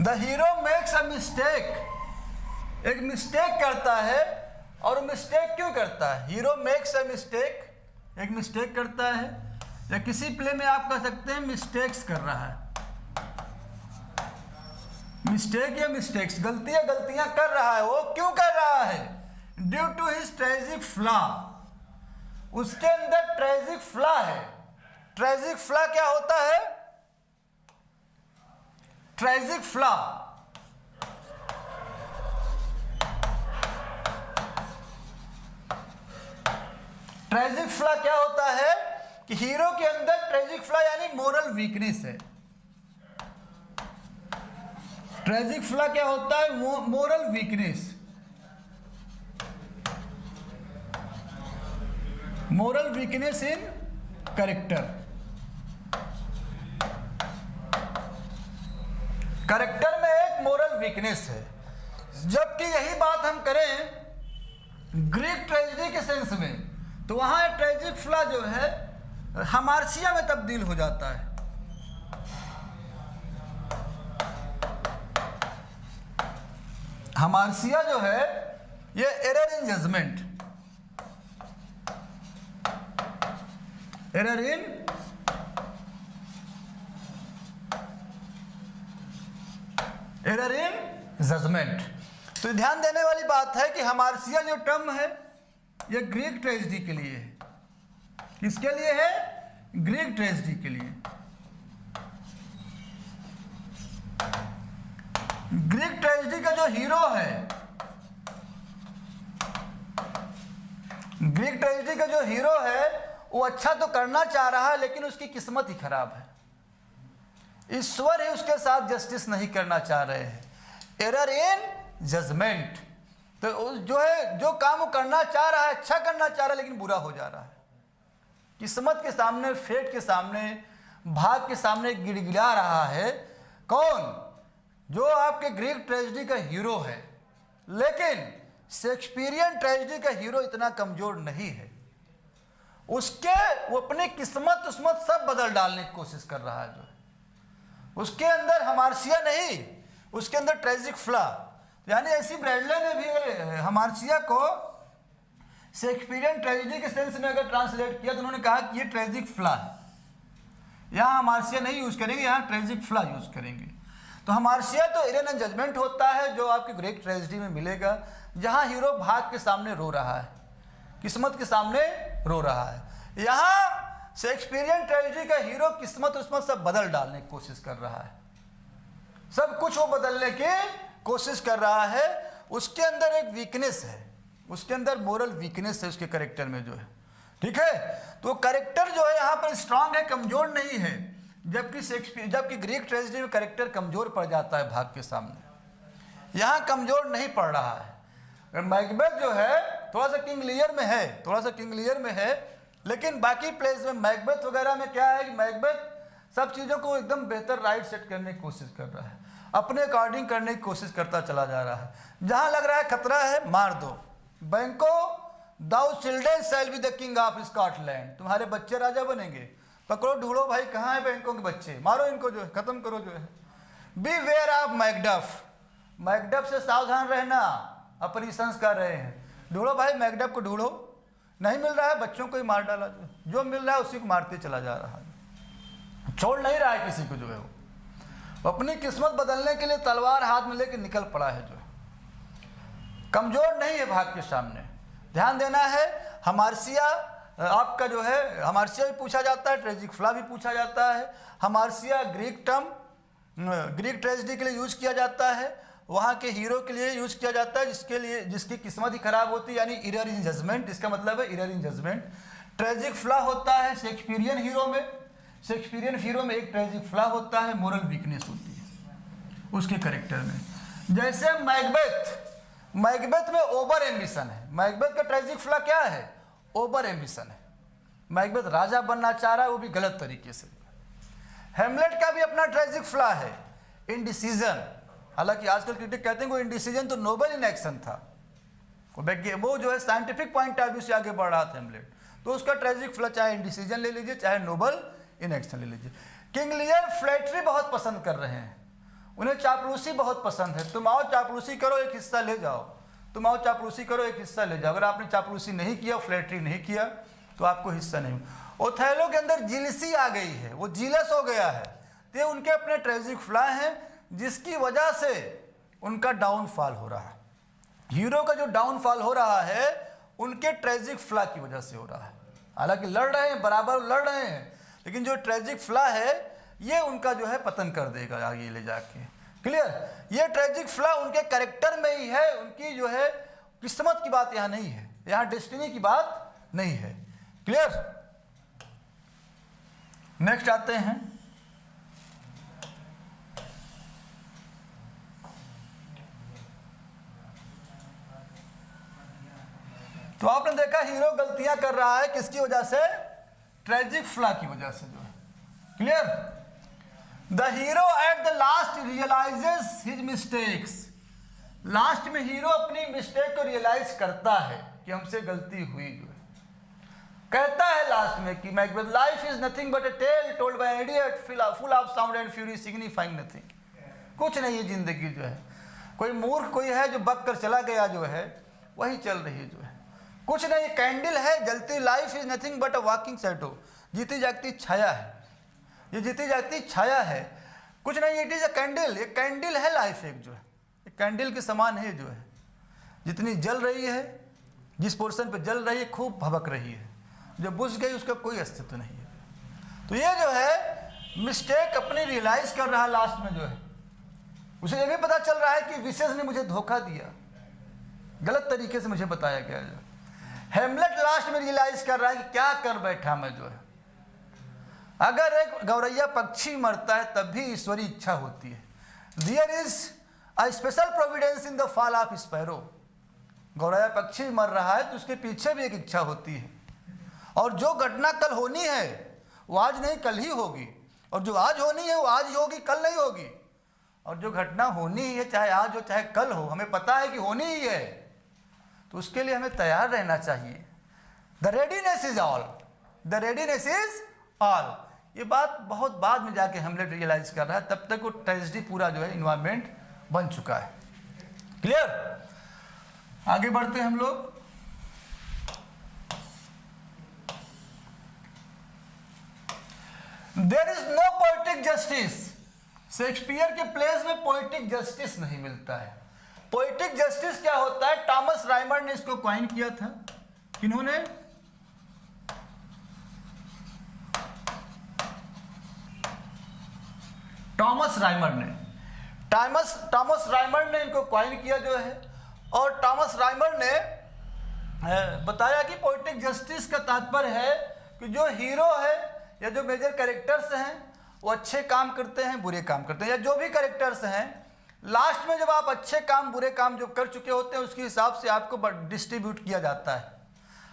the hero makes a mistake, एक मिस्टेक करता है। और मिस्टेक क्यों करता है? हीरो मेक्स अ मिस्टेक, एक मिस्टेक करता है, या किसी प्ले में आप कह सकते हैं मिस्टेक्स कर रहा है, मिस्टेक या मिस्टेक्स, गलतियां कर रहा है। वो क्यों कर रहा है? Due to his tragic flaw, उसके अंदर ट्रेजिक फ्लॉ है। ट्रेजिक फ्लॉ क्या होता है? ट्रेजिक फ्लॉ ट्रेजिक फ्लॉ क्या होता है कि हीरो के अंदर ट्रेजिक फ्लॉ यानी मोरल वीकनेस है। ट्रेजिक फ्लॉ क्या होता है? Moral weakness, moral weakness in character. Character में एक मोरल वीकनेस है। जबकि यही बात हम करें ग्रीक ट्रेजेडी के सेंस में, तो वहां ट्रेजिक फ्लॉ जो है हमार्सिया में तब्दील हो जाता है। हमार्सिया जो है ये error in judgement, error in judgement. तो ध्यान देने वाली बात है कि हमार्सिया जो टर्म है ये ग्रीक ट्रेजेडी के लिए है। किसके लिए है? ग्रीक ट्रेजेडी के लिए। ग्रीक ट्रेजेडी का जो हीरो है, ग्रीक ट्रेजेडी का जो हीरो है वो अच्छा तो करना चाह रहा है लेकिन उसकी किस्मत ही खराब है। ईश्वर ही उसके साथ जस्टिस नहीं करना चाह रहे हैं। Error in judgement. तो जो है, जो काम वो करना चाह रहा है, अच्छा करना चाह रहा है लेकिन बुरा हो जा रहा है। किस्मत के सामने, फेट के सामने, भाग के सामने गिड़गिड़ा रहा है। कौन? जो आपके ग्रीक ट्रेजेडी का हीरो है। लेकिन शेक्सपियरियन ट्रेजेडी का हीरो इतना कमजोर नहीं है। उसके वो अपनी किस्मत उस्मत सब बदल डालने की कोशिश कर रहा है। जो उसके अंदर हमार्सिया नहीं, उसके अंदर ट्रेजिक फ्ला। यानी ऐसी ब्रैडले ने भी हमार्सिया को शेक्सपियरियन ट्रेजेडी के सेंस में अगर ट्रांसलेट किया तो उन्होंने कहा कि ये ट्रेजिक फ्ला है। यहाँ हमार्सिया नहीं यूज करेंगे, यहाँ ट्रेजिक फ्ला यूज करेंगे। तो हमार्सिया तो एरर इन जजमेंट होता है जो आपके ग्रीक ट्रेजेडी में मिलेगा, जहाँ हीरो भाग के सामने रो रहा है, किस्मत के सामने रो रहा है। यहाँ शेक्सपियरियन ट्रेजेडी का हीरो किस्मत उस्मत सब बदल डालने की कोशिश कर रहा है। सब कुछ वो बदलने की कोशिश कर रहा है। उसके अंदर एक वीकनेस है, उसके अंदर मोरल वीकनेस है उसके कैरेक्टर में जो है। ठीक है, तो कैरेक्टर जो है यहाँ पर स्ट्रांग है, कमजोर नहीं है। जबकि ग्रीक ट्रेजेडी में कैरेक्टर कमजोर पड़ जाता है भाग के सामने, यहाँ कमजोर नहीं पड़ रहा है। मैकबेथ जो है थोड़ा सा किंग लियर में है, थोड़ा सा किंग लियर में है, लेकिन बाकी प्लेस में मैकबेथ वगैरह में क्या है कि मैकबेथ सब चीज़ों को एकदम बेहतर राइट सेट करने की कोशिश कर रहा है, अपने अकॉर्डिंग करने की कोशिश करता चला जा रहा है। जहाँ लग रहा है खतरा है, मार दो। Banquo thou children shall be the king of Scotland, तुम्हारे बच्चे राजा बनेंगे। पकड़ो ढूंढो भाई कहाँ है बैंकों के बच्चे, मारो इनको, जो है खत्म करो जो है। Beware of Macduff, Macduff से सावधान रहना, ऑपरेशंस कर रहे हैं। ढूंढो भाई मैकडफ को ढूंढो, नहीं मिल रहा है बच्चों को ही मार डाला, जो मिल रहा है उसी को मारते चला जा रहा है, छोड़ नहीं रहा है किसी को। जो है वो अपनी किस्मत बदलने के लिए तलवार हाथ में लेकर निकल पड़ा है, जो कमजोर नहीं है भाग के सामने। ध्यान देना है। हमार्सिया आपका जो है, हमार्सिया भी पूछा जाता है, ट्रेजिक फ्ला भी पूछा जाता है। हमार्सिया ग्रीक टर्म, ग्रीक ट्रेजेडी के लिए यूज किया जाता है, वहाँ के हीरो के लिए यूज किया जाता है जिसके लिए, जिसकी किस्मत ही खराब होती है, यानी एरर इन जजमेंट। इसका मतलब है एरर इन जजमेंट। ट्रेजिक फ्ला होता है शेक्सपियरियन हीरो में, शेक्सपियरियन हीरो में एक ट्रेजिक फ्ला होता है, मोरल वीकनेस होती है उसके कैरेक्टर में। जैसे मैकबेथ, मैकबेथ में ओवर एम्बिशन है। मैकबेथ का ट्रेजिक फ्ला क्या है? ओवर एम्बिशन है। मैकबेथ राजा बनना चाह रहा है, वो भी गलत तरीके से। हेमलेट का भी अपना ट्रेजिक फ्ला है, इनडिसीजन। हालांकि आजकल क्रिटिक कहते हैं वो इनडिसीजन तो नोबल इन एक्शन था, वो जो है साइंटिफिक पॉइंट ऑफ व्यू से आगे बढ़ रहा था हेमलेट, तो उसका ट्रेजिक फ्ला चाहे इनडिसीजन ले लीजिए चाहे नोबल इन एक्शन ले लीजिए। किंग लियर फ्लैटरी बहुत पसंद कर रहे हैं, उन्हें चापलूसी बहुत पसंद है। तुम आओ चापलूसी करो, एक हिस्सा ले जाओ, तुम आओ चापलूसी करो, एक हिस्सा ले जाओ। अगर आपने चापलूसी नहीं किया, फ्लैटरी नहीं किया, तो आपको हिस्सा नहीं। ओथेलो के अंदर जिलसी आ गई है, वो जीलस हो गया है, तो उनके अपने ट्रेजिक फ्ला हैं जिसकी वजह से उनका डाउनफॉल हो रहा है। हीरो का जो डाउनफॉल हो रहा है उनके ट्रेजिक फ्ला की वजह से हो रहा है। हालांकि लड़ रहे हैं, बराबर लड़ रहे हैं, लेकिन जो ट्रेजिक फ्ला है ये उनका जो है पतन कर देगा आगे ले जाके। क्लियर? ये ट्रेजिक फ्ला उनके कैरेक्टर में ही है, उनकी जो है किस्मत की बात यहाँ नहीं है, यहाँ डेस्टिनी की बात नहीं है। क्लियर? नेक्स्ट आते हैं। तो आपने देखा हीरो गलतियां कर रहा है, किसकी वजह से? ट्रेजिक फ्ला की वजह से जो है। Clear? The hero at the last realises his mistakes. Last में हीरो अपनी मिस्टेक को रियलाइज करता है कि हमसे गलती हुई, जो है कहता है लास्ट में कि Macbeth life is nothing but a tale told by an idiot full of sound and fury signifying nothing. कुछ नहीं है जिंदगी, जो है कोई मूर्ख कोई है जो बक कर चला गया, जो है वही चल रही है, जो है कुछ नहीं। कैंडल है जलती, life is nothing but a walking shadow. जीती जागती छाया है, ये जीती जागती छाया है, कुछ नहीं, इट इज़ अ कैंडल, एक कैंडल है लाइफ, एक जो है एक कैंडल के समान है, जो है जितनी जल रही है, जिस पोर्शन पे जल रही है खूब भभक रही है, जो बुझ गई उसका कोई अस्तित्व नहीं है। तो ये जो है मिस्टेक अपनी रियलाइज कर रहा है लास्ट में, जो है उसे ये भी पता चल रहा है कि विशेष ने मुझे धोखा दिया, गलत तरीके से मुझे बताया गया। जो हेमलेट लास्ट में रियलाइज कर रहा है कि क्या कर बैठा मैं, जो है अगर एक गौरैया पक्षी मरता है तब भी ईश्वरी इच्छा होती है। There is a special providence in the fall of sparrow. गौरैया पक्षी मर रहा है तो उसके पीछे भी एक इच्छा होती है, और जो घटना कल होनी है वो आज नहीं कल ही होगी, और जो आज होनी है वो आज ही होगी, कल नहीं होगी। और जो घटना होनी ही है, चाहे आज हो चाहे कल हो, हमें पता है कि होनी ही है, तो उसके लिए हमें तैयार रहना चाहिए। The readiness is all, the readiness is all. ये बात बहुत बाद में जाके हेमलेट रियलाइज कर रहा है, तब तक वो ट्रेजेडी पूरा जो है इन्वायरमेंट बन चुका है। क्लियर? आगे बढ़ते हैं हम लोग। There is no poetic justice. Shakespeare के प्लेस में पोएटिक जस्टिस नहीं मिलता है। पोएटिक जस्टिस क्या होता है? टॉमस राइमर ने इसको कॉइन किया था। किन्होंने? टॉमस राइमर ने। टॉमस राइमर ने इनको कॉइन किया जो है, और टॉमस राइमर ने बताया कि पोएटिक जस्टिस का तात्पर्य है कि जो हीरो है या जो मेजर कैरेक्टर्स हैं वो अच्छे काम करते हैं, बुरे काम करते हैं, या जो भी कैरेक्टर्स हैं लास्ट में जब आप अच्छे काम बुरे काम जो कर चुके होते हैं उसके हिसाब से आपको डिस्ट्रीब्यूट किया जाता है।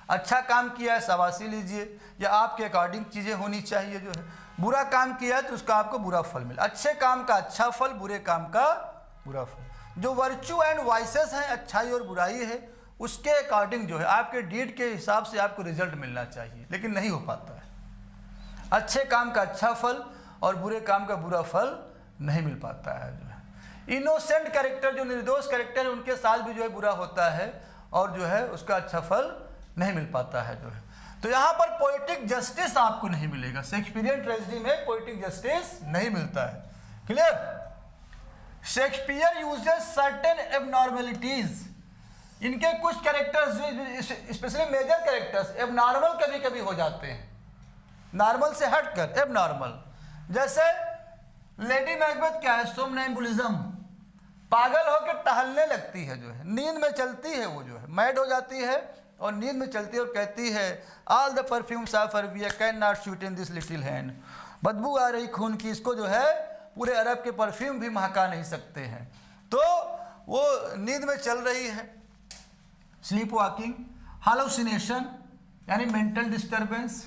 अच्छा काम किया है शाबाशी लीजिए, या आपके अकॉर्डिंग चीज़ें होनी चाहिए। जो है बुरा काम किया है तो उसका आपको बुरा फल मिले। अच्छे काम का अच्छा फल, बुरे काम का बुरा फल। जो वर्च्यू एंड वाइसेस हैं, अच्छाई और बुराई है, उसके अकॉर्डिंग जो है आपके डीड के हिसाब से आपको रिजल्ट मिलना चाहिए, लेकिन नहीं हो पाता है। अच्छे काम का अच्छा फल और बुरे काम का बुरा फल नहीं मिल पाता है। जो है इनोसेंट कैरेक्टर, जो निर्दोष कैरेक्टर है, उनके साथ भी जो है बुरा होता है और जो है उसका अच्छा फल नहीं मिल पाता है। जो है तो यहाँ पर पोएटिक जस्टिस आपको नहीं मिलेगा। शेक्सपियरियन ट्रेजेडी में पोएटिक जस्टिस नहीं मिलता है। Clear? Shakespeare uses certain abnormalities. इनके कुछ characters specially major characters abnormal कभी कभी हो जाते हैं, नॉर्मल से हटकर एबनॉर्मल। जैसे लेडी मैकबेथ क्या है? सोमनैम्बुलिज्म, पागल होकर टहलने लगती है, जो है नींद में चलती है, वो जो है मैड हो जाती है और नींद में चलती है और कहती है all the perfumes of Arabia can not shoot in this little hand. बदबू आ रही खून की, इसको जो है पूरे अरब के परफ्यूम भी महका नहीं सकते हैं। तो वो नींद में चल रही है, स्लीप वॉकिंग। हालुसिनेशन यानी मेंटल डिस्टर्बेंस।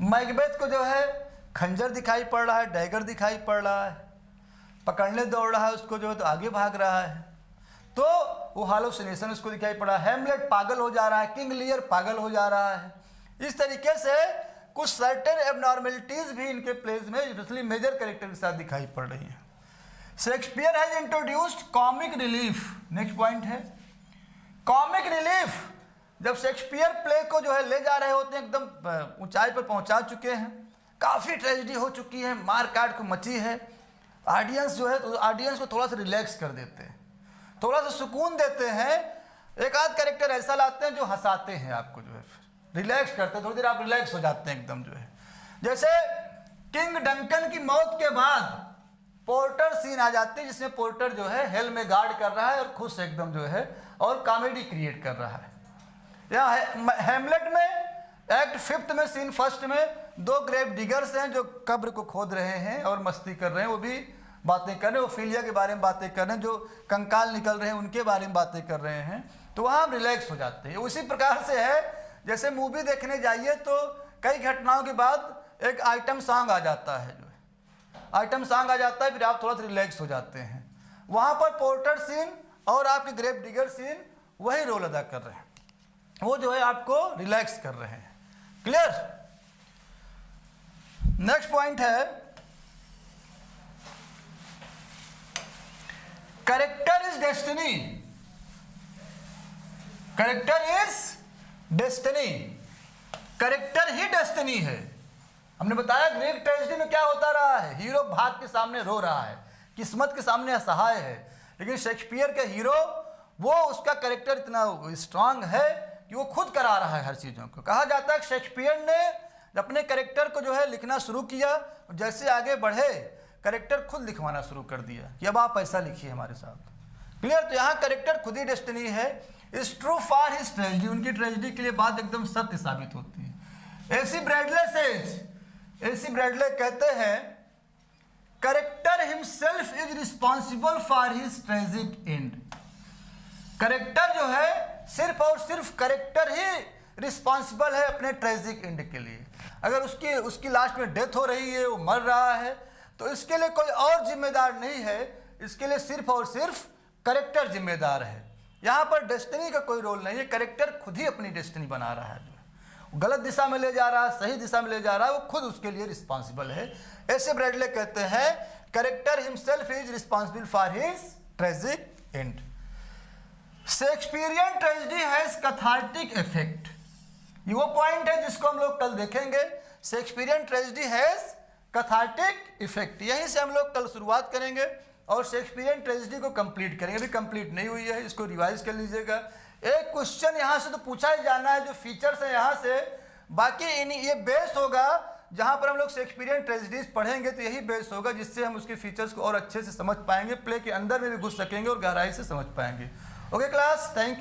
मैकबेथ को जो है खंजर दिखाई पड़ रहा है, डैगर दिखाई पड़ रहा है, पकड़ने दौड़ रहा है उसको, जो है तो आगे भाग रहा है, तो वो हालुसिनेशन उसको दिखाई पड़ा। हेमलेट पागल हो जा रहा है, किंग लियर पागल हो जा रहा है। इस तरीके से कुछ सर्टेन एबनॉर्मेलिटीज भी इनके प्लेस में स्पेशली मेजर कैरेक्टर के साथ दिखाई पड़ रही हैं। Shakespeare has introduced comic relief. Next point है कॉमिक रिलीफ। जब शेक्सपियर प्ले को जो है ले जा रहे होते हैं, एकदम ऊंचाई पर पहुंचा चुके हैं, काफ़ी ट्रेजेडी हो चुकी है, मार काट को मची है, ऑडियंस जो है तो ऑडियंस को थोड़ा सा रिलैक्स कर देते हैं, थोड़ा सा सुकून देते हैं। एक आध कैरेक्टर ऐसा लाते हैं जो हंसाते हैं आपको, जो है रिलैक्स करते हैं, थोड़ी देर आप रिलैक्स हो जाते हैं एकदम। जो है जैसे किंग डंकन की मौत के बाद पोर्टर सीन आ जाती है, जिसमें पोर्टर जो है हेल में गार्ड कर रहा है और खुश एकदम जो है और कॉमेडी क्रिएट कर रहा है। यहाँ हेमलेट में एक्ट 5 में सीन 1 में 2 ग्रेव डिगर्स हैं जो कब्र को खोद रहे हैं और मस्ती कर रहे हैं, वो भी बातें कर रहे हैं, ओफिलिया के बारे में बातें कर रहे हैं, जो कंकाल निकल रहे हैं उनके बारे में बातें कर रहे हैं, तो वहाँ हम रिलैक्स हो जाते हैं। उसी प्रकार से है जैसे मूवी देखने जाइए तो कई घटनाओं के बाद एक आइटम सॉन्ग आ जाता है, जो है आइटम सॉन्ग आ जाता है, फिर आप थोड़ा सा रिलैक्स हो जाते हैं। वहाँ पर पोर्टर सीन और आपके ग्रेव डिगर सीन वही रोल अदा कर रहे हैं, वो जो है आपको रिलैक्स कर रहे हैं। क्लियर? नेक्स्ट पॉइंट है character is destiny. Character is destiny. Character he destiny है। हमने बताया ग्रीक ट्रेजेडी में क्या होता रहा है, हीरो भाग के सामने रो रहा है, किस्मत के सामने असहाय है, लेकिन शेक्सपियर के हीरो वो उसका कैरेक्टर इतना स्ट्रांग है कि वो खुद करा रहा है हर चीज़ों को। कहा जाता है कि शेक्सपियर ने अपने कैरेक्टर को जो है लिखना शुरू किया, जैसे आगे बढ़े कैरेक्टर खुद लिखवाना शुरू कर दिया कि अब आप ऐसा लिखिए हमारे साथ। क्लियर? तो यहाँ कैरेक्टर खुद ही डेस्टिनी है। Is true for his tragedy, उनकी ट्रेजेडी के लिए बात एकदम सत्य साबित होती है। एसी ब्रैडले कहते हैं character himself is responsible for his tragic and. Character जो है सिर्फ और सिर्फ कैरेक्टर ही रिस्पॉन्सिबल है अपने ट्रेजिक एंड के लिए। अगर उसकी लास्ट में डेथ हो रही है, वो मर रहा है, तो इसके लिए कोई और जिम्मेदार नहीं है, इसके लिए सिर्फ और सिर्फ कैरेक्टर जिम्मेदार है। यहाँ पर डेस्टिनी का कोई रोल नहीं है, कैरेक्टर खुद ही अपनी डेस्टिनी बना रहा है। गलत दिशा में ले जा रहा है, सही दिशा में ले जा रहा है, वो खुद उसके लिए रिस्पॉन्सिबल है। ऐसे ब्रैडले कहते हैं character himself is responsible for his tragic and. Shakespearean tragedy has cathartic effect, ये वो पॉइंट है जिसको हम लोग कल देखेंगे। Shakespearean tragedy has cathartic effect, यहीं से हम लोग कल शुरुआत करेंगे और शेक्सपियरियन ट्रेजेडी को कंप्लीट करेंगे। अभी कंप्लीट नहीं हुई है, इसको रिवाइज कर लीजिएगा। एक क्वेश्चन यहाँ से तो पूछा ही जाना है, जो फीचर्स है यहाँ से, बाकी ये बेस होगा जहाँ पर हम लोग शेक्सपियरियन ट्रेजेडीज पढ़ेंगे, तो यही बेस होगा जिससे हम उसके फीचर्स को और अच्छे से समझ पाएंगे, प्ले के अंदर में भी घुस सकेंगे और गहराई से समझ पाएंगे। Okay class, thank you.